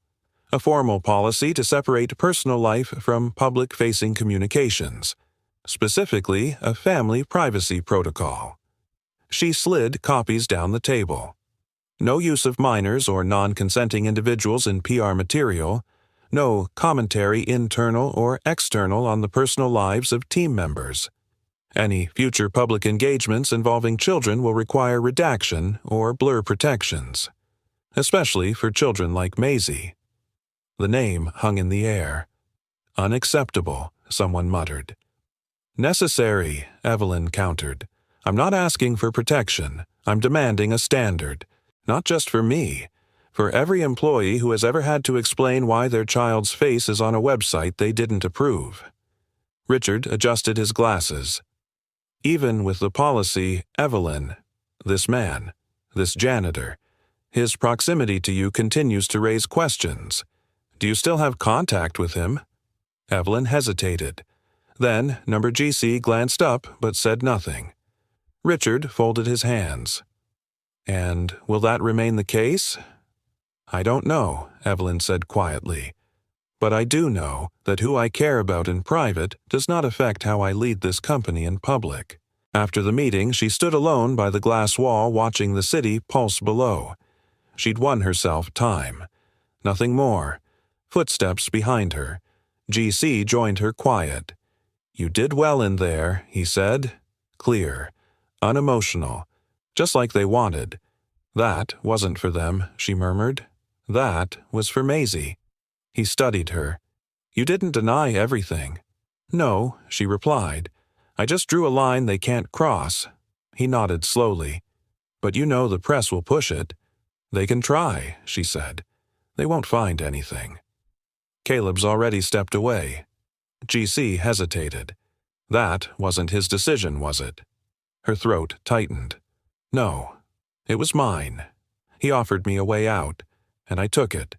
a formal policy to separate personal life from public-facing communications, specifically a family privacy protocol." She slid copies down the table. No use of minors or non-consenting individuals in PR material, no commentary internal or external on the personal lives of team members. Any future public engagements involving children will require redaction or blur protections, especially for children like Maisie. The name hung in the air. "Unacceptable," someone muttered. "Necessary," Evelyn countered. "I'm not asking for protection. I'm demanding a standard. Not just for me. For every employee who has ever had to explain why their child's face is on a website they didn't approve." Richard adjusted his glasses. "Even with the policy, Evelyn, this man, this janitor, his proximity to you continues to raise questions. Do you still have contact with him?" Evelyn hesitated. Then Number GC glanced up but said nothing. Richard folded his hands. "And will that remain the case?" "I don't know," Evelyn said quietly. "But I do know that who I care about in private does not affect how I lead this company in public." After the meeting, she stood alone by the glass wall watching the city pulse below. She'd won herself time. Nothing more. Footsteps behind her. GC joined her quiet. "You did well in there," he said. Clear. Unemotional. Just like they wanted. "That wasn't for them," she murmured. "That was for Maisie." He studied her. "You didn't deny everything." "No," she replied. "I just drew a line they can't cross." He nodded slowly. "But you know the press will push it." "They can try," she said. "They won't find anything." Caleb's already stepped away. GC hesitated. That wasn't his decision, was it? Her throat tightened. "No, it was mine. He offered me a way out, and I took it."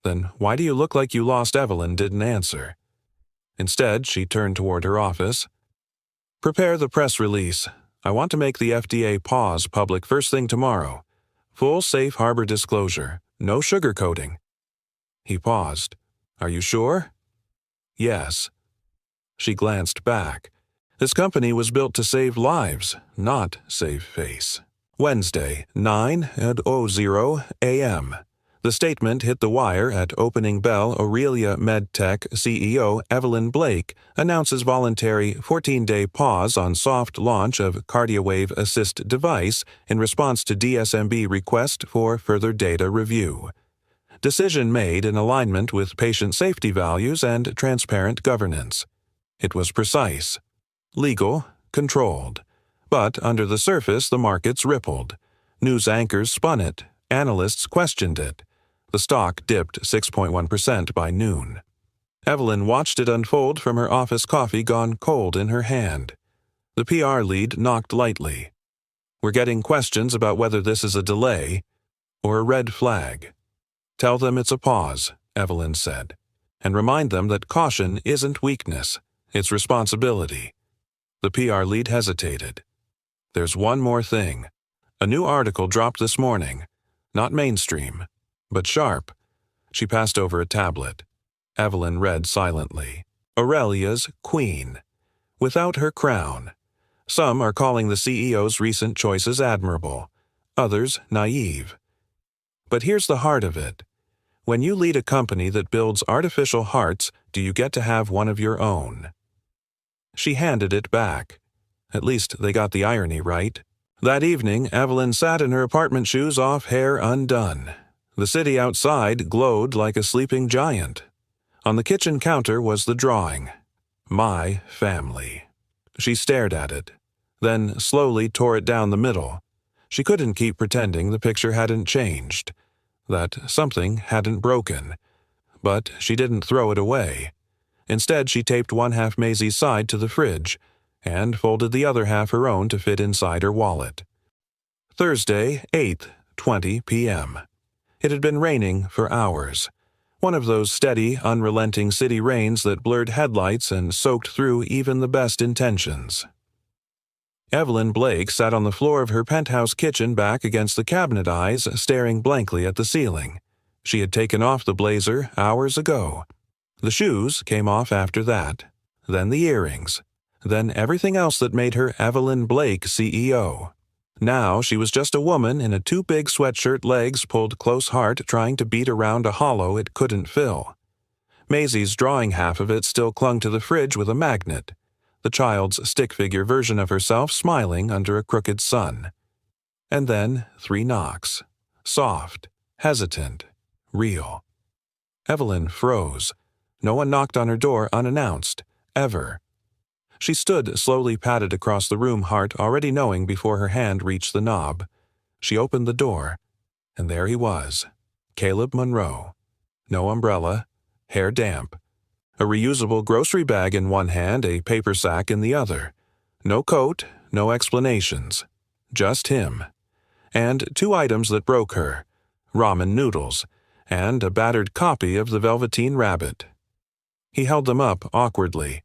"Then why do you look like you lost?" Evelyn didn't answer. Instead, she turned toward her office. "Prepare the press release. I want to make the FDA pause public first thing tomorrow. Full safe harbor disclosure. No sugarcoating." He paused. "Are you sure?" "Yes." She glanced back. This company was built to save lives, not save face. Wednesday, 9:00 a.m. The statement hit the wire at opening bell. Aurelia MedTech CEO Evelyn Blake announces voluntary 14-day pause on soft launch of CardioWave Assist device in response to DSMB request for further data review. Decision made in alignment with patient safety values and transparent governance. It was precise. Legal, controlled. But under the surface, the markets rippled. News anchors spun it. Analysts questioned it. The stock dipped 6.1% by noon. Evelyn watched it unfold from her office coffee gone cold in her hand. The PR lead knocked lightly. "We're getting questions about whether this is a delay or a red flag." "Tell them it's a pause," Evelyn said. "And remind them that caution isn't weakness, it's responsibility." The PR lead hesitated. "There's one more thing. A new article dropped this morning. Not mainstream, but sharp." She passed over a tablet. Evelyn read silently. "Aurelia's Queen. Without her crown. Some are calling the CEO's recent choices admirable, others naive. But here's the heart of it. When you lead a company that builds artificial hearts, do you get to have one of your own?" She handed it back. At least they got the irony right. That evening, Evelyn sat in her apartment, shoes off, hair undone. The city outside glowed like a sleeping giant. On the kitchen counter was the drawing. My family. She stared at it, then slowly tore it down the middle. She couldn't keep pretending the picture hadn't changed, that something hadn't broken. But she didn't throw it away. Instead, she taped one half Maisie's side to the fridge and folded the other half her own to fit inside her wallet. Thursday, 8:20 p.m. It had been raining for hours. One of those steady, unrelenting city rains that blurred headlights and soaked through even the best intentions. Evelyn Blake sat on the floor of her penthouse kitchen back against the cabinet eyes, staring blankly at the ceiling. She had taken off the blazer hours ago. The shoes came off after that. Then the earrings. Then everything else that made her Evelyn Blake CEO. Now she was just a woman in a too big sweatshirt, legs pulled close heart, trying to beat around a hollow it couldn't fill. Maisie's drawing half of it still clung to the fridge with a magnet. The child's stick-figure version of herself smiling under a crooked sun. And then 3 knocks. Soft, hesitant, real. Evelyn froze. No one knocked on her door unannounced, ever. She stood, slowly padded across the room, heart already knowing before her hand reached the knob. She opened the door, and there he was, Caleb Monroe. No umbrella, hair damp. A reusable grocery bag in one hand, a paper sack in the other. No coat, no explanations. Just him. And 2 items that broke her. Ramen noodles, and a battered copy of the Velveteen Rabbit. He held them up awkwardly.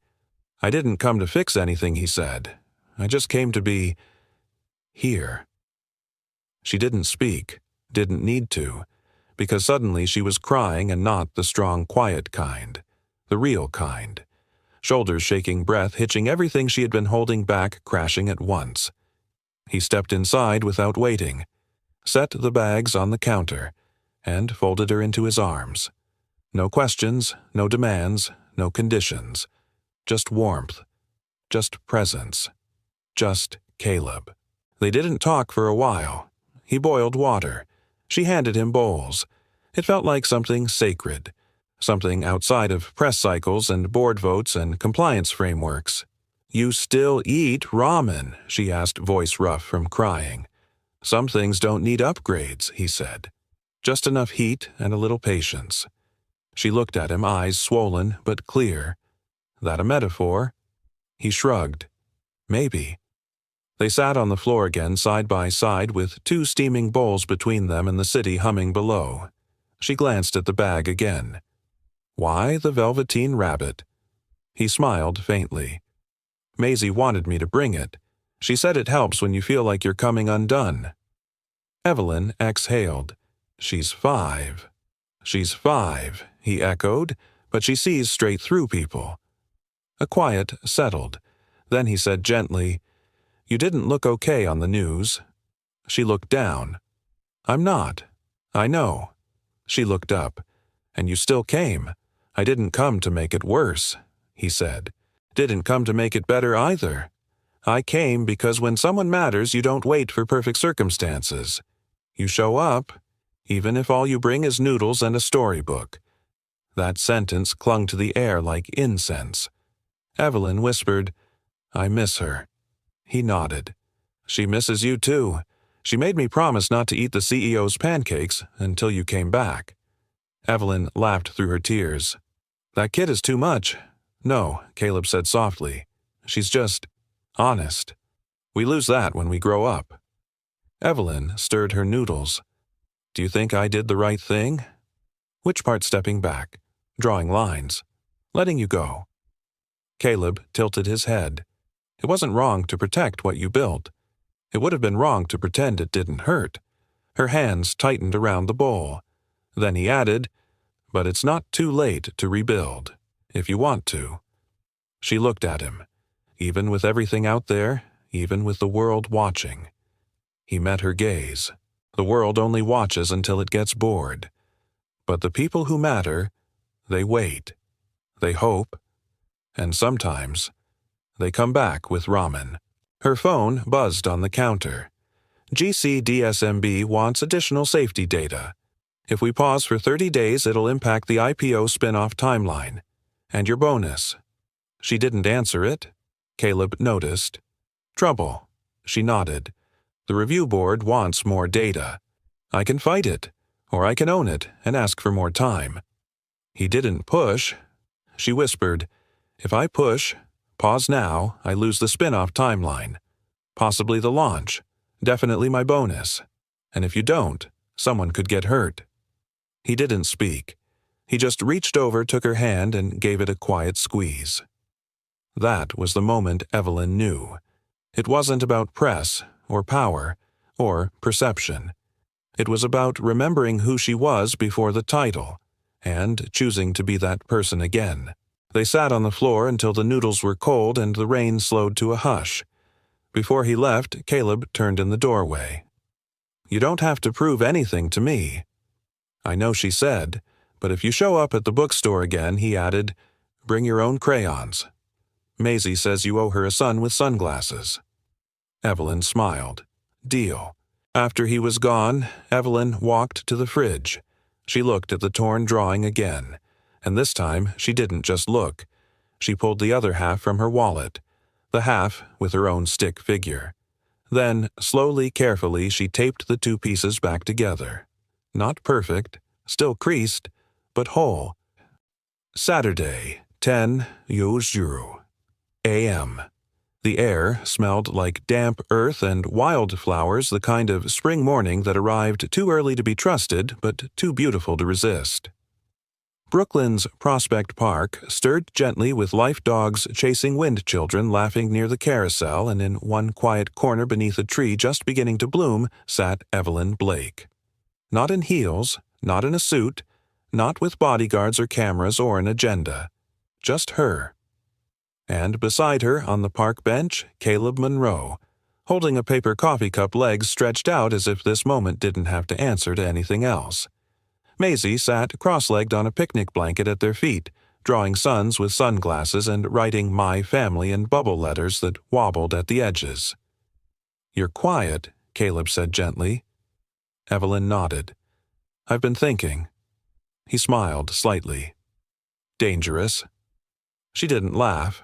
"I didn't come to fix anything," he said. "I just came to be here." She didn't speak, didn't need to, because suddenly she was crying, and not the strong, quiet kind. The real kind. Shoulders shaking, breath hitching, everything she had been holding back crashing at once. He stepped inside without waiting, set the bags on the counter, and folded her into his arms. No questions, no demands, no conditions. Just warmth. Just presence. Just Caleb. They didn't talk for a while. He boiled water. She handed him bowls. It felt like something sacred. Something outside of press cycles and board votes and compliance frameworks. "You still eat ramen?" she asked, voice rough from crying. "Some things don't need upgrades," he said. "Just enough heat and a little patience." She looked at him, eyes swollen but clear. That a metaphor? He shrugged. Maybe. They sat on the floor again, side by side, with 2 steaming bowls between them and the city humming below. She glanced at the bag again. Why the Velveteen Rabbit? He smiled faintly. "Maisie wanted me to bring it. She said it helps when you feel like you're coming undone." Evelyn exhaled. "She's 5. "She's 5, he echoed, "but she sees straight through people." A quiet settled. Then he said gently, "You didn't look okay on the news." She looked down. "I'm not. I know." She looked up. "And you still came. I didn't come to make it worse," he said. "Didn't come to make it better either. I came because when someone matters, you don't wait for perfect circumstances. You show up, even if all you bring is noodles and a storybook." That sentence clung to the air like incense. Evelyn whispered, "I miss her." He nodded. "She misses you too. She made me promise not to eat the CEO's pancakes until you came back." Evelyn laughed through her tears. "That kid is too much." "No," Caleb said softly. "She's just honest. We lose that when we grow up." Evelyn stirred her noodles. "Do you think I did the right thing?" "Which part stepping back? Drawing lines? Letting you go?" Caleb tilted his head. "It wasn't wrong to protect what you built. It would have been wrong to pretend it didn't hurt." Her hands tightened around the bowl. Then he added, "But it's not too late to rebuild, if you want to." She looked at him. Even with everything out there, even with the world watching. He met her gaze. The world only watches until it gets bored. But the people who matter, they wait. They hope. And sometimes, they come back with ramen. Her phone buzzed on the counter. "GCDSMB wants additional safety data. If we pause for 30 days, it'll impact the IPO spin-off timeline. And your bonus." She didn't answer it. Caleb noticed. "Trouble." She nodded. "The review board wants more data. I can fight it, or I can own it and ask for more time." He didn't push. she whispered, "If I push, pause now, I lose the spin-off timeline. Possibly the launch. Definitely my bonus. And if you don't, someone could get hurt." He didn't speak. He just reached over, took her hand, and gave it a quiet squeeze. That was the moment Evelyn knew. It wasn't about press, or power, or perception. It was about remembering who she was before the title, and choosing to be that person again. They sat on the floor until the noodles were cold and the rain slowed to a hush. Before he left, Caleb turned in the doorway. "You don't have to prove anything to me." "I know," she said, "but if you show up at the bookstore again," he added, "bring your own crayons. Maisie says you owe her a son with sunglasses." Evelyn smiled. Deal. After he was gone, Evelyn walked to the fridge. She looked at the torn drawing again, and this time she didn't just look. She pulled the other half from her wallet, the half with her own stick figure. Then, slowly, carefully, she taped the two pieces back together. Not perfect, still creased, but whole. Saturday, 10:00 a.m. The air smelled like damp earth and wildflowers, the kind of spring morning that arrived too early to be trusted, but too beautiful to resist. Brooklyn's Prospect Park stirred gently with life dogs chasing wind children laughing near the carousel, and in one quiet corner beneath a tree just beginning to bloom sat Evelyn Blake. Not in heels, not in a suit, not with bodyguards or cameras or an agenda. Just her. And beside her, on the park bench, Caleb Monroe, holding a paper coffee cup, legs stretched out as if this moment didn't have to answer to anything else. Maisie sat cross-legged on a picnic blanket at their feet, drawing suns with sunglasses and writing "My Family" in bubble letters that wobbled at the edges. "You're quiet," Caleb said gently. Evelyn nodded. "I've been thinking." He smiled slightly. "Dangerous?" She didn't laugh.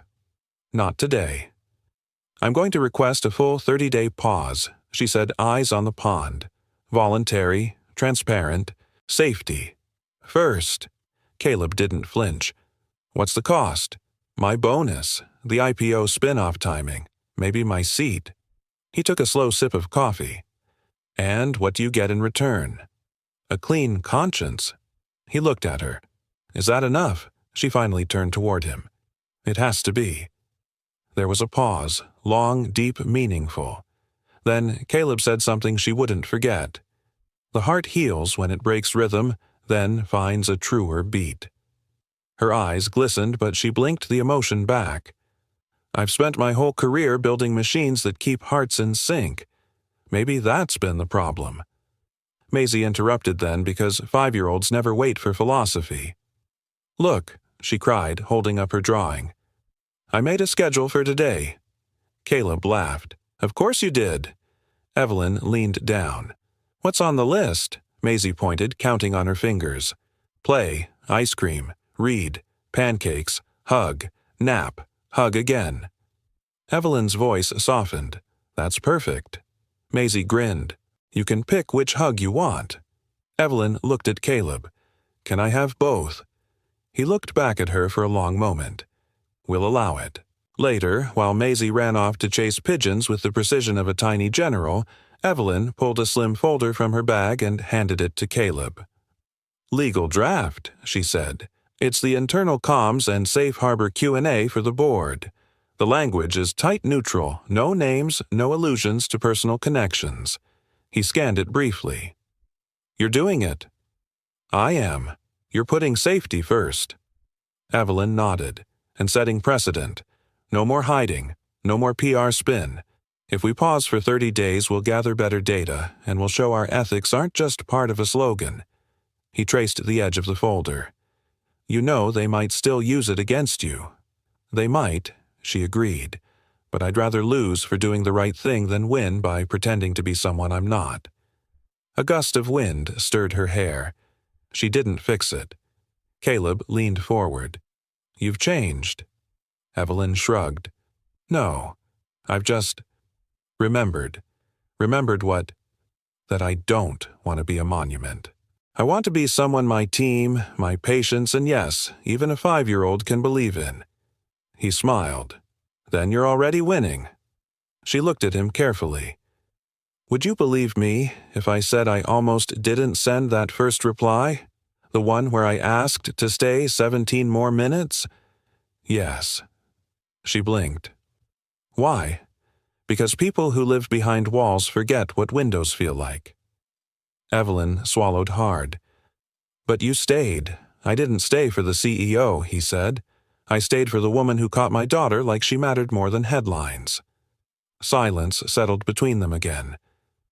"Not today." "I'm going to request a full 30-day pause," she said, eyes on the pond. "Voluntary, transparent, safety. First." Caleb didn't flinch. "What's the cost?" "My bonus, the IPO spin-off timing, maybe my seat." He took a slow sip of coffee. "And what do you get in return?" "A clean conscience." He looked at her. "Is that enough?" She finally turned toward him. "It has to be." There was a pause, long, deep, meaningful. Then Caleb said something she wouldn't forget. "The heart heals when it breaks rhythm, then finds a truer beat." Her eyes glistened, but she blinked the emotion back. "I've spent my whole career building machines that keep hearts in sync. Maybe that's been the problem." Maisie interrupted then, because 5-year-olds never wait for philosophy. "Look," she cried, holding up her drawing. "I made a schedule for today." Caleb laughed. "Of course you did." Evelyn leaned down. "What's on the list?" Maisie pointed, counting on her fingers. "Play, ice cream, read, pancakes, hug, nap, hug again." Evelyn's voice softened. "That's perfect." Maisie grinned. "You can pick which hug you want." Evelyn looked at Caleb. "Can I have both?" He looked back at her for a long moment. "We'll allow it." Later, while Maisie ran off to chase pigeons with the precision of a tiny general, Evelyn pulled a slim folder from her bag and handed it to Caleb. "Legal draft," she said. "It's the internal comms and safe harbor Q&A for the board. The language is tight neutral, no names, no allusions to personal connections." He scanned it briefly. "You're doing it." "I am. You're putting safety first." Evelyn nodded. "And setting precedent. No more hiding, no more PR spin. If we pause for 30 days, we'll gather better data, and we'll show our ethics aren't just part of a slogan." He traced the edge of the folder. "You know they might still use it against you." "They might," she agreed, "but I'd rather lose for doing the right thing than win by pretending to be someone I'm not." A gust of wind stirred her hair. She didn't fix it. Caleb leaned forward. "You've changed." Evelyn shrugged. "No, I've just remembered. Remembered what? That I don't want to be a monument." I want to be someone my team, my patients, and yes, even a 5-year-old can believe in. He smiled. Then you're already winning. She looked at him carefully. Would you believe me if I said I almost didn't send that first reply? The one where I asked to stay 17 more minutes? Yes. She blinked. Why? Because people who live behind walls forget what windows feel like. Evelyn swallowed hard. But you stayed. I didn't stay for the CEO, he said. I stayed for the woman who caught my daughter like she mattered more than headlines. Silence settled between them again.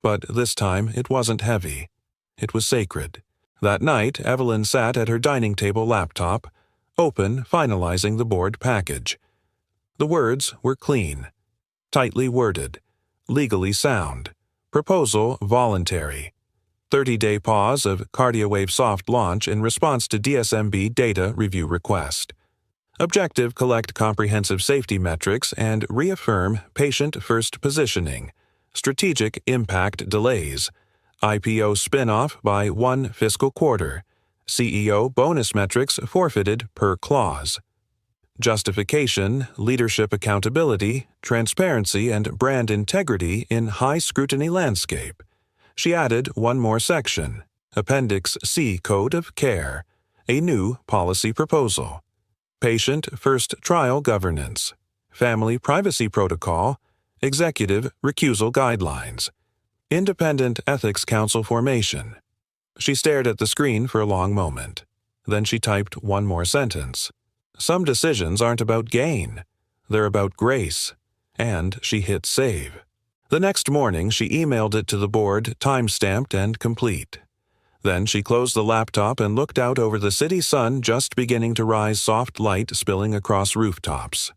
But this time it wasn't heavy. It was sacred. That night, Evelyn sat at her dining table laptop, open, finalizing the board package. The words were clean, tightly worded, legally sound. Proposal voluntary. 30-day pause of CardioWave soft launch in response to DSMB data review request. Objective collect comprehensive safety metrics and reaffirm patient-first positioning. Strategic impact delays. IPO spin-off by 1 fiscal quarter. CEO bonus metrics forfeited per clause. Justification, leadership accountability, transparency, and brand integrity in high scrutiny landscape. She added one more section, Appendix C Code of Care, a new policy proposal. Patient First Trial Governance, Family Privacy Protocol, Executive Recusal Guidelines, Independent Ethics Council Formation. She stared at the screen for a long moment. Then she typed one more sentence. Some decisions aren't about gain. They're about grace. And she hit save. The next morning, she emailed it to the board, time-stamped and complete. Then she closed the laptop and looked out over the city sun just beginning to rise, soft light spilling across rooftops.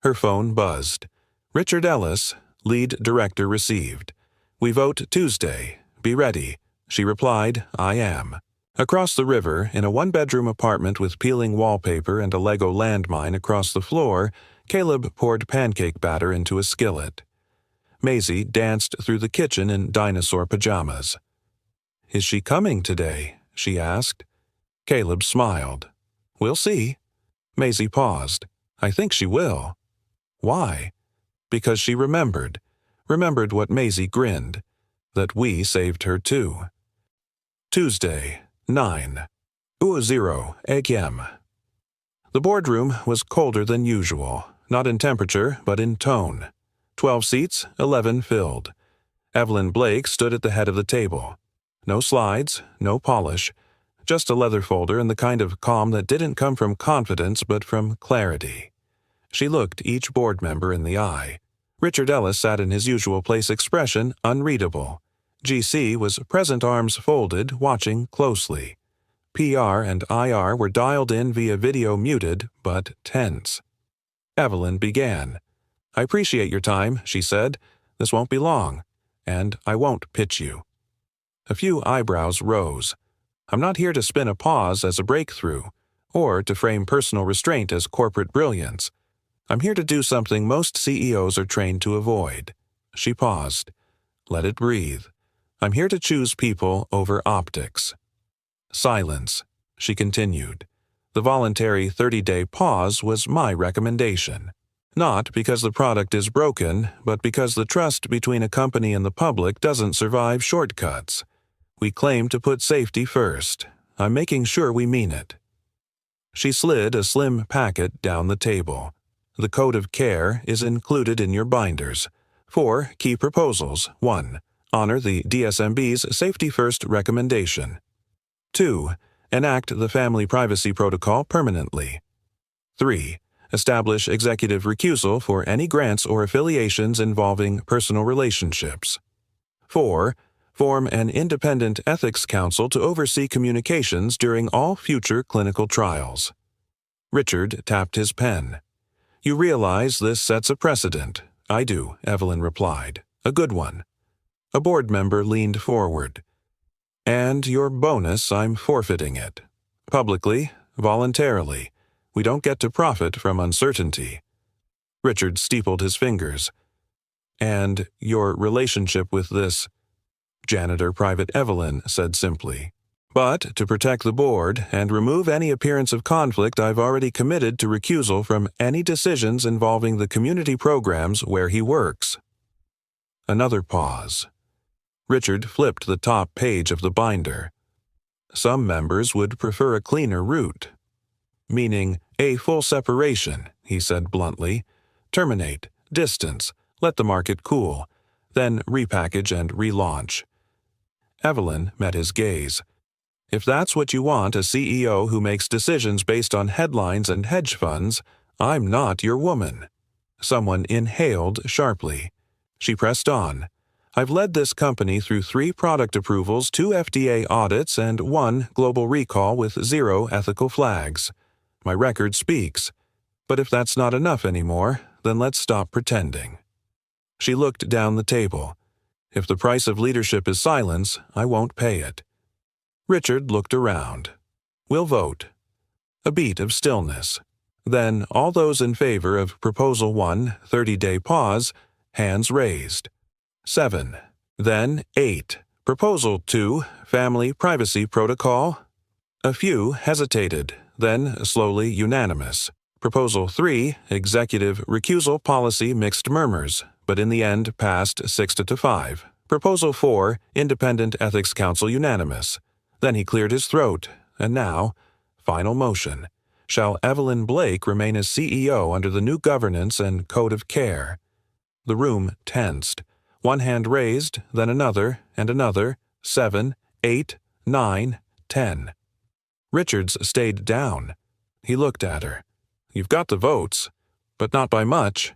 Her phone buzzed. Richard Ellis, lead director, received. We vote Tuesday. Be ready. She replied, I am. Across the river, in a one-bedroom apartment with peeling wallpaper and a Lego landmine across the floor, Caleb poured pancake batter into a skillet. Maisie danced through the kitchen in dinosaur pajamas. Is she coming today? She asked. Caleb smiled. We'll see. Maisie paused. I think she will. Why? Because she remembered what Maisie grinned, that we saved her too. Tuesday, 9:00 a.m. The boardroom was colder than usual, not in temperature, but in tone. 12 seats, 11 filled. Evelyn Blake stood at the head of the table. No slides, no polish, just a leather folder and the kind of calm that didn't come from confidence but from clarity. She looked each board member in the eye. Richard Ellis sat in his usual place, expression unreadable. GC was present, arms folded, watching closely. PR and IR were dialed in via video, muted, but tense. Evelyn began. I appreciate your time, she said. This won't be long, and I won't pitch you. A few eyebrows rose. I'm not here to spin a pause as a breakthrough, or to frame personal restraint as corporate brilliance. I'm here to do something most CEOs are trained to avoid. She paused. Let it breathe. I'm here to choose people over optics. Silence. She continued. The voluntary 30-day pause was my recommendation. Not because the product is broken, but because the trust between a company and the public doesn't survive shortcuts. We claim to put safety first. I'm making sure we mean it. She slid a slim packet down the table. The Code of Care is included in your binders. 4 key proposals. 1. Honor the DSMB's Safety First recommendation. 2. Enact the Family Privacy Protocol permanently. 3. Establish executive recusal for any grants or affiliations involving personal relationships. 4. Form an independent ethics council to oversee communications during all future clinical trials. Richard tapped his pen. You realize this sets a precedent. I do, Evelyn replied. A good one. A board member leaned forward. And your bonus, I'm forfeiting it. Publicly, voluntarily. We don't get to profit from uncertainty. Richard steepled his fingers. And your relationship with this janitor, Private Evelyn said simply. But to protect the board and remove any appearance of conflict, I've already committed to recusal from any decisions involving the community programs where he works." Another pause. Richard flipped the top page of the binder. Some members would prefer a cleaner route. "Meaning a full separation," he said bluntly. "Terminate, distance, let the market cool, then repackage and relaunch." Evelyn met his gaze. "If that's what you want, a CEO who makes decisions based on headlines and hedge funds, I'm not your woman." Someone inhaled sharply. She pressed on. "I've led this company through 3 product approvals, 2 FDA audits, and 1 global recall with 0 ethical flags. My record speaks. But if that's not enough anymore, then let's stop pretending." She looked down the table. "If the price of leadership is silence, I won't pay it." Richard looked around. "We'll vote." A beat of stillness. Then all those in favor of Proposal 1, 30-day pause, hands raised. 7. Then 8. Proposal 2, Family Privacy Protocol. A few hesitated, then slowly unanimous. Proposal 3, Executive Recusal Policy mixed murmurs, but in the end passed 6-5. Proposal 4, Independent Ethics Council unanimous. Then he cleared his throat, and now, final motion. Shall Evelyn Blake remain as CEO under the new governance and code of care? The room tensed. One hand raised, then another, and another. 7, 8, 9, 10. Richards stayed down. He looked at her. "You've got the votes, but not by much."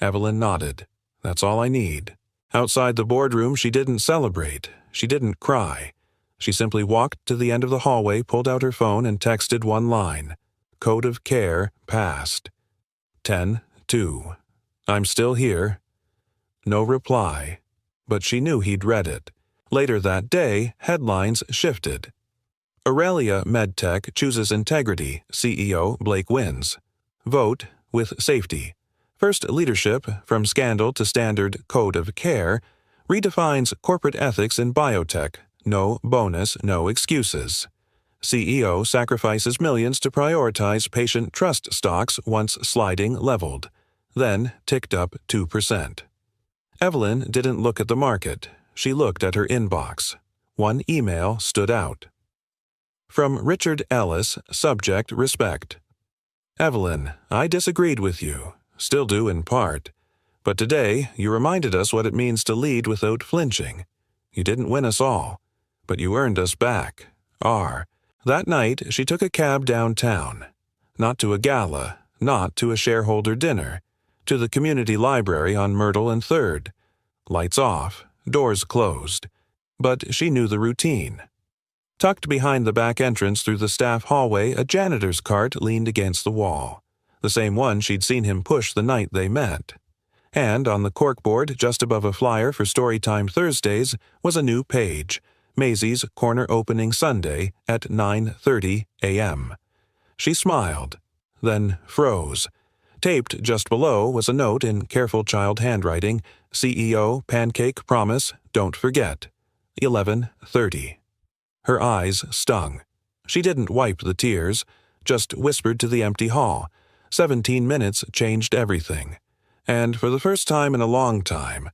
Evelyn nodded. "That's all I need." Outside the boardroom, she didn't celebrate. She didn't cry. She simply walked to the end of the hallway, pulled out her phone, and texted one line. Code of care passed. 10-2. "I'm still here." No reply, but she knew he'd read it. Later that day, headlines shifted. Aurelia MedTech chooses integrity, CEO Blake wins. Vote with safety. First leadership, from scandal to standard code of care, redefines corporate ethics in biotech. No bonus, no excuses. CEO sacrifices millions to prioritize patient trust stocks once sliding leveled. Then ticked up 2%. Evelyn didn't look at the market. She looked at her inbox. One email stood out. From Richard Ellis, subject respect. "Evelyn, I disagreed with you. Still do in part. But today, you reminded us what it means to lead without flinching. You didn't win us all, but you earned us back. R." That night, she took a cab downtown. Not to a gala, not to a shareholder dinner. To the community library on Myrtle and 3rd. Lights off, doors closed. But she knew the routine. Tucked behind the back entrance through the staff hallway, a janitor's cart leaned against the wall. The same one she'd seen him push the night they met. And on the corkboard, just above a flyer for Storytime Thursdays, was a new page. Maisie's corner opening Sunday at 9:30 a.m. She smiled, then froze. Taped just below was a note in careful child handwriting, CEO Pancake Promise, don't forget. 11:30. Her eyes stung. She didn't wipe the tears, just whispered to the empty hall. 17 minutes changed everything. And for the first time in a long time,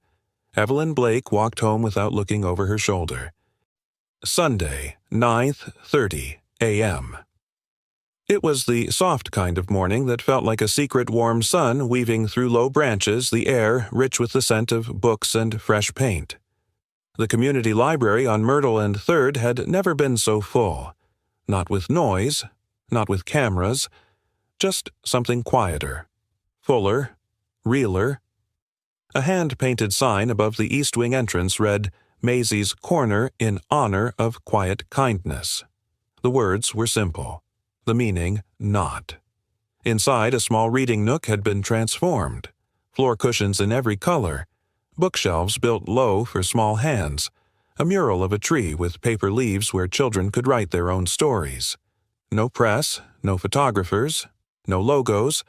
Evelyn Blake walked home without looking over her shoulder. Sunday, 9:30 a.m. It was the soft kind of morning that felt like a secret warm sun weaving through low branches, the air rich with the scent of books and fresh paint. The community library on Myrtle and 3rd had never been so full. Not with noise, not with cameras, just something quieter, fuller, realer. A hand-painted sign above the east wing entrance read, Maisie's Corner in honor of quiet kindness. The words were simple, the meaning not. Inside, a small reading nook had been transformed. Floor cushions in every color, bookshelves built low for small hands, a mural of a tree with paper leaves where children could write their own stories. No press, no photographers, no logos,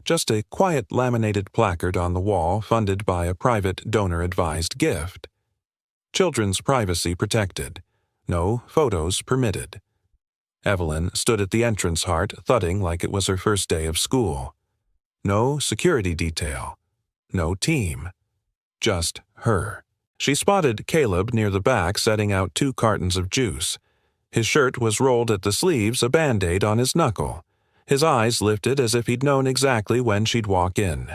just a quiet laminated placard on the wall funded by a private donor-advised gift. Children's privacy protected. No photos permitted. Evelyn stood at the entrance heart, thudding like it was her first day of school. No security detail. No team. Just her. She spotted Caleb near the back setting out 2 cartons of juice. His shirt was rolled at the sleeves, a Band-Aid on his knuckle. His eyes lifted as if he'd known exactly when she'd walk in.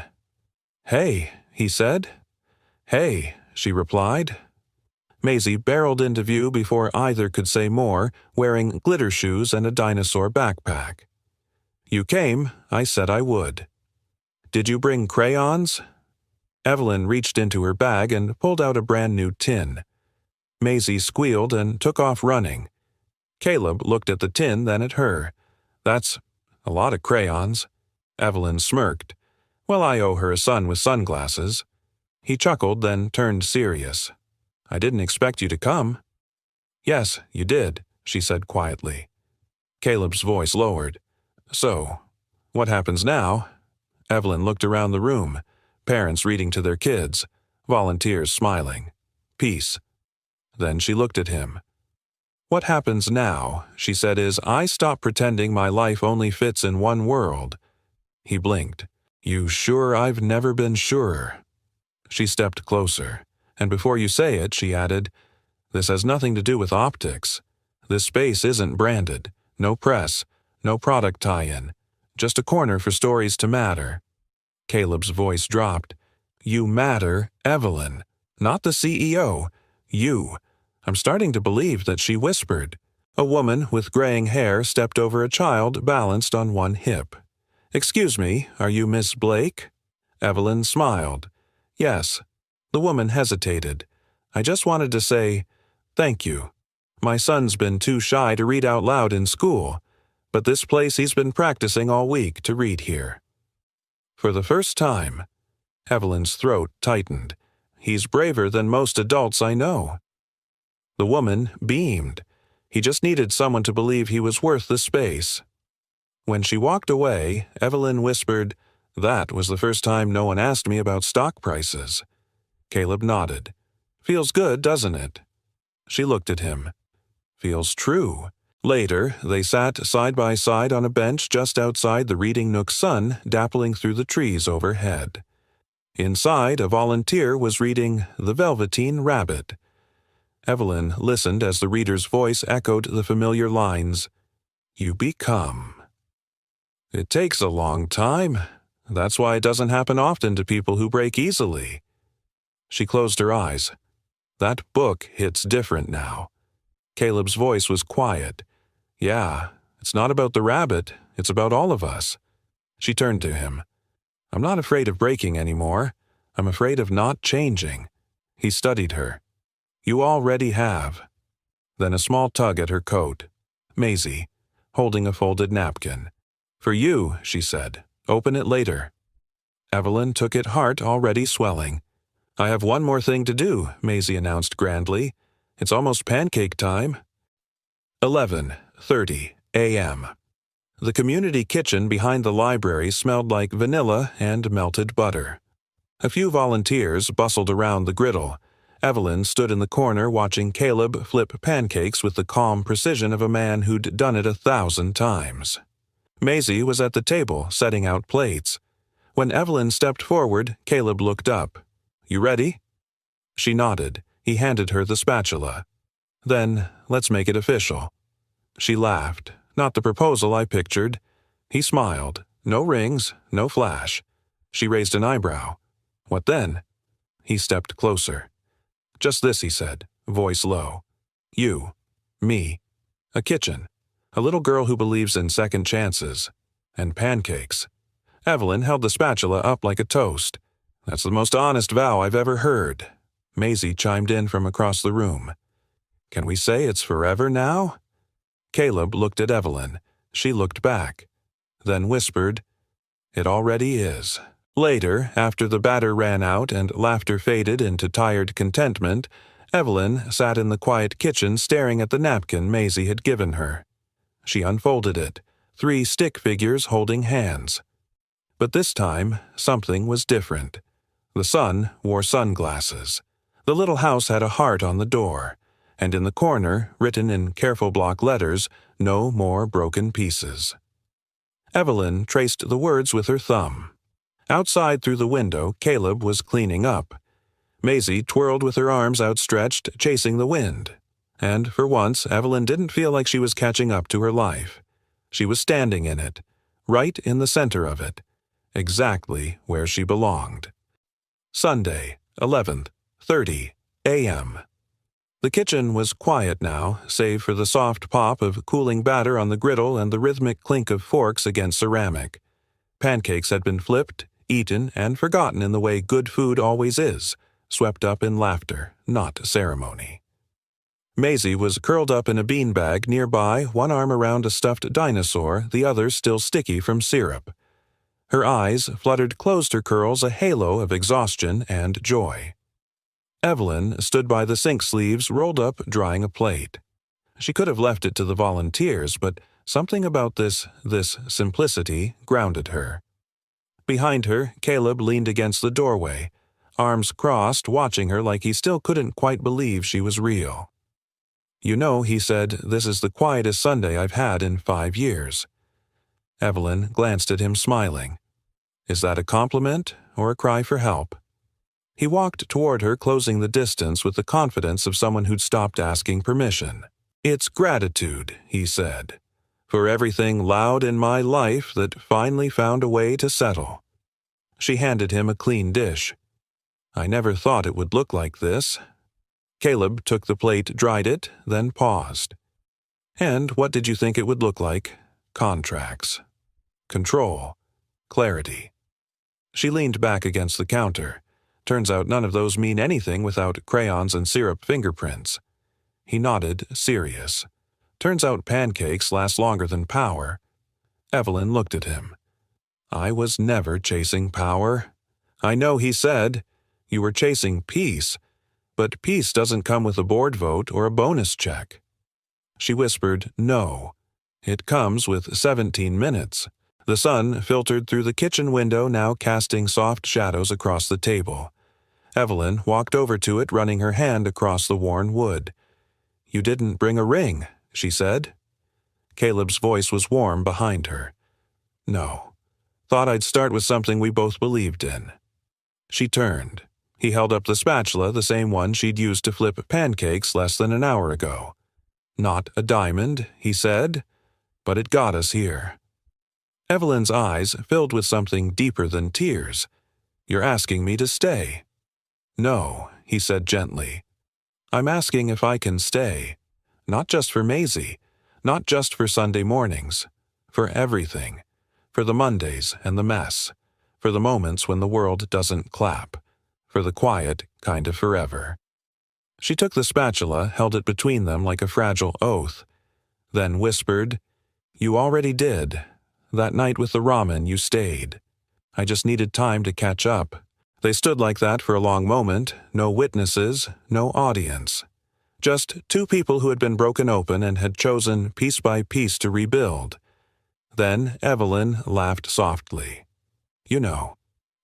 "Hey," he said. "Hey," she replied. Maisie barreled into view before either could say more, wearing glitter shoes and a dinosaur backpack. "You came. I said I would." "Did you bring crayons?" Evelyn reached into her bag and pulled out a brand-new tin. Maisie squealed and took off running. Caleb looked at the tin, then at her. "That's a lot of crayons." Evelyn smirked. "Well, I owe her a son with sunglasses." He chuckled, then turned serious. "I didn't expect you to come." "Yes, you did," she said quietly. Caleb's voice lowered. "So, what happens now?" Evelyn looked around the room. Parents reading to their kids. Volunteers smiling. Peace. Then she looked at him. "What happens now," she said, "is I stop pretending my life only fits in one world." He blinked. "You sure I've never been surer." She stepped closer, and before you say it, she added, "This has nothing to do with optics. This space isn't branded. No press. No product tie-in. Just a corner for stories to matter." Caleb's voice dropped. "You matter, Evelyn. Not the CEO. You." I'm starting to believe that she whispered. A woman with graying hair stepped over a child balanced on one hip. "Excuse me, are you Miss Blake?" Evelyn smiled. "Yes." The woman hesitated. "I just wanted to say, thank you. My son's been too shy to read out loud in school, but this place he's been practicing all week to read here." For the first time, Evelyn's throat tightened. "He's braver than most adults I know." The woman beamed. He just needed someone to believe he was worth the space. When she walked away, Evelyn whispered, "That was the first time no one asked me about stock prices." Caleb nodded. "Feels good, doesn't it?" She looked at him. "Feels true." Later, they sat side by side on a bench just outside the Reading Nook's sun, dappling through the trees overhead. Inside, a volunteer was reading The Velveteen Rabbit. Evelyn listened as the reader's voice echoed the familiar lines, "You become." "It takes a long time. That's why it doesn't happen often to people who break easily." She closed her eyes. "That book hits different now." Caleb's voice was quiet. "Yeah, it's not about the rabbit, it's about all of us." She turned to him. "I'm not afraid of breaking anymore. I'm afraid of not changing." He studied her. "You already have." Then a small tug at her coat. Maisie, holding a folded napkin. "For you," she said. "Open it later." Evelyn took it, heart already swelling. "I have one more thing to do," Maisie announced grandly. "It's almost pancake time." 11:30 a.m. The community kitchen behind the library smelled like vanilla and melted butter. A few volunteers bustled around the griddle. Evelyn stood in the corner watching Caleb flip pancakes with the calm precision of a man who'd done it 1,000 times. Maisie was at the table, setting out plates. When Evelyn stepped forward, Caleb looked up. "You ready?" She nodded. He handed her the spatula. "Then, let's make it official." She laughed. "Not the proposal I pictured." He smiled. "No rings, no flash." She raised an eyebrow. "What then?" He stepped closer. "Just this," he said, voice low. "You. Me. A kitchen. A little girl who believes in second chances. And pancakes." Evelyn held the spatula up like a toast. "That's the most honest vow I've ever heard." Maisie chimed in from across the room. "Can we say it's forever now?" Caleb looked at Evelyn. She looked back. Then whispered, "It already is." Later, after the batter ran out and laughter faded into tired contentment, Evelyn sat in the quiet kitchen staring at the napkin Maisie had given her. She unfolded it, 3 stick figures holding hands. But this time, something was different. The son wore sunglasses. The little house had a heart on the door. and in the corner, written in careful block letters, "No more broken pieces." Evelyn traced the words with her thumb. Outside through the window, Caleb was cleaning up. Maisie twirled with her arms outstretched, chasing the wind. And for once, Evelyn didn't feel like she was catching up to her life. She was standing in it, right in the center of it, exactly where she belonged. Sunday, 11:30 a.m. The kitchen was quiet now, save for the soft pop of cooling batter on the griddle and the rhythmic clink of forks against ceramic. Pancakes had been flipped, eaten, and forgotten in the way good food always is, swept up in laughter, not ceremony. Maisie was curled up in a beanbag nearby, one arm around a stuffed dinosaur, the other still sticky from syrup. Her eyes fluttered closed her curls a halo of exhaustion and joy. Evelyn stood by the sink sleeves rolled up drying a plate. She could have left it to the volunteers, but something about this simplicity grounded her. Behind her, Caleb leaned against the doorway, arms crossed, watching her like he still couldn't quite believe she was real. "You know," he said, "this is the quietest Sunday I've had in 5 years." Evelyn glanced at him smiling. Is that a compliment or a cry for help? He walked toward her, closing the distance with the confidence of someone who'd stopped asking permission. "It's gratitude," he said, "for everything loud in my life that finally found a way to settle." She handed him a clean dish. "I never thought it would look like this." Caleb took the plate, dried it, then paused. "And what did you think it would look like? Contracts. Control. Clarity." She leaned back against the counter. Turns out none of those mean anything without crayons and syrup fingerprints. He nodded, serious. Turns out pancakes last longer than power. Evelyn looked at him. "I was never chasing power." "I know," he said. "You were chasing peace. But peace doesn't come with a board vote or a bonus check." She whispered, "No. It comes with 17 minutes. The sun filtered through the kitchen window, now casting soft shadows across the table. Evelyn walked over to it, running her hand across the worn wood. "You didn't bring a ring," she said. Caleb's voice was warm behind her. "No. Thought I'd start with something we both believed in." She turned. He held up the spatula, the same one she'd used to flip pancakes less than an hour ago. "Not a diamond," he said, "but it got us here." Evelyn's eyes filled with something deeper than tears. "You're asking me to stay." "No," he said gently. "I'm asking if I can stay. Not just for Maisie, not just for Sunday mornings, for everything, for the Mondays and the mess, for the moments when the world doesn't clap, for the quiet kind of forever." She took the spatula, held it between them like a fragile oath, then whispered, "You already did. That night with the ramen, you stayed. I just needed time to catch up." They stood like that for a long moment, no witnesses, no audience. Just two people who had been broken open and had chosen piece by piece to rebuild. Then Evelyn laughed softly. "You know,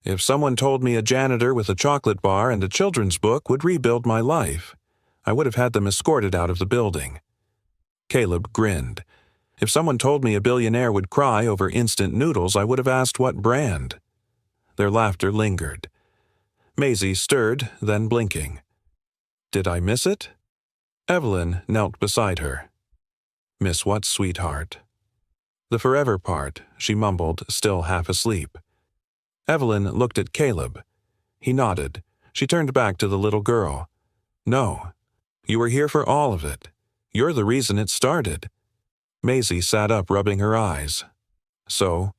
if someone told me a janitor with a chocolate bar and a children's book would rebuild my life, I would have had them escorted out of the building." Caleb grinned. "If someone told me a billionaire would cry over instant noodles, I would have asked what brand." Their laughter lingered. Maisie stirred, then blinking. "Did I miss it?" Evelyn knelt beside her. "Miss what, sweetheart?" "The forever part," she mumbled, still half asleep. Evelyn looked at Caleb. He nodded. She turned back to the little girl. "No. You were here for all of it. You're the reason it started." Maisie sat up, rubbing her eyes. "So,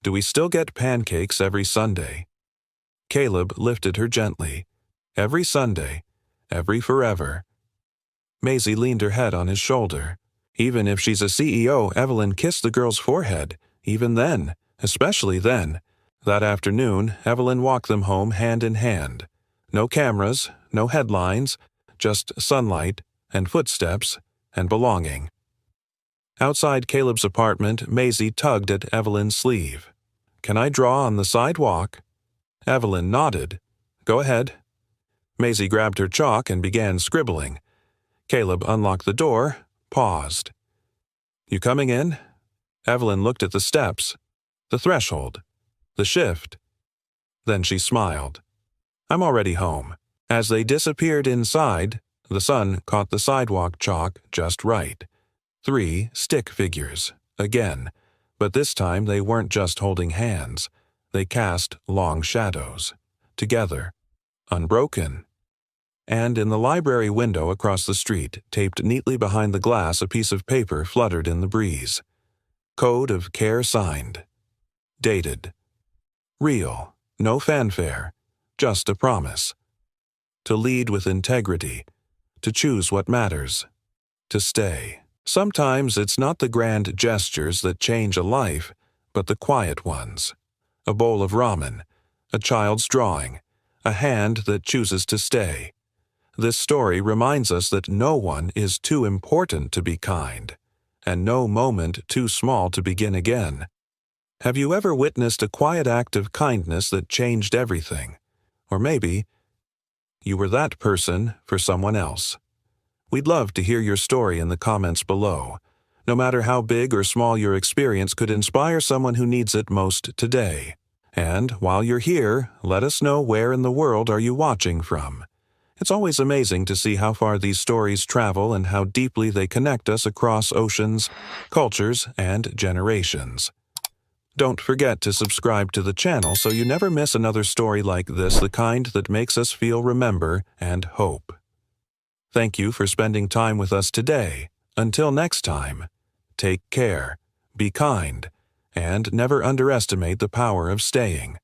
do we still get pancakes every Sunday?" Caleb lifted her gently. "Every Sunday. Every forever." Maisie leaned her head on his shoulder. Even if she's a CEO, Evelyn kissed the girl's forehead. Even then. Especially then. That afternoon, Evelyn walked them home hand in hand. No cameras, no headlines, just sunlight and footsteps and belonging. Outside Caleb's apartment, Maisie tugged at Evelyn's sleeve. "Can I draw on the sidewalk?" Evelyn nodded. "Go ahead." Maisie grabbed her chalk and began scribbling. Caleb unlocked the door, paused. "You coming in?" Evelyn looked at the steps, the threshold, the shift. Then she smiled. "I'm already home." As they disappeared inside, the sun caught the sidewalk chalk just right. 3 stick figures, again, but this time they weren't just holding hands. They cast long shadows, together, unbroken. And in the library window across the street, taped neatly behind the glass, a piece of paper fluttered in the breeze. Code of care signed. Dated. Real, no fanfare, just a promise. To lead with integrity, to choose what matters, to stay. Sometimes it's not the grand gestures that change a life, but the quiet ones. A bowl of ramen, a child's drawing, a hand that chooses to stay. This story reminds us that no one is too important to be kind, and no moment too small to begin again. Have you ever witnessed a quiet act of kindness that changed everything? Or maybe you were that person for someone else. We'd love to hear your story in the comments below. No matter how big or small your experience could inspire someone who needs it most today. And while you're here, let us know where in the world are you watching from. It's always amazing to see how far these stories travel and how deeply they connect us across oceans, cultures, and generations. Don't forget to subscribe to the channel so you never miss another story like this, the kind that makes us feel remember and hope. Thank you for spending time with us today. Until next time, take care, be kind, and never underestimate the power of staying.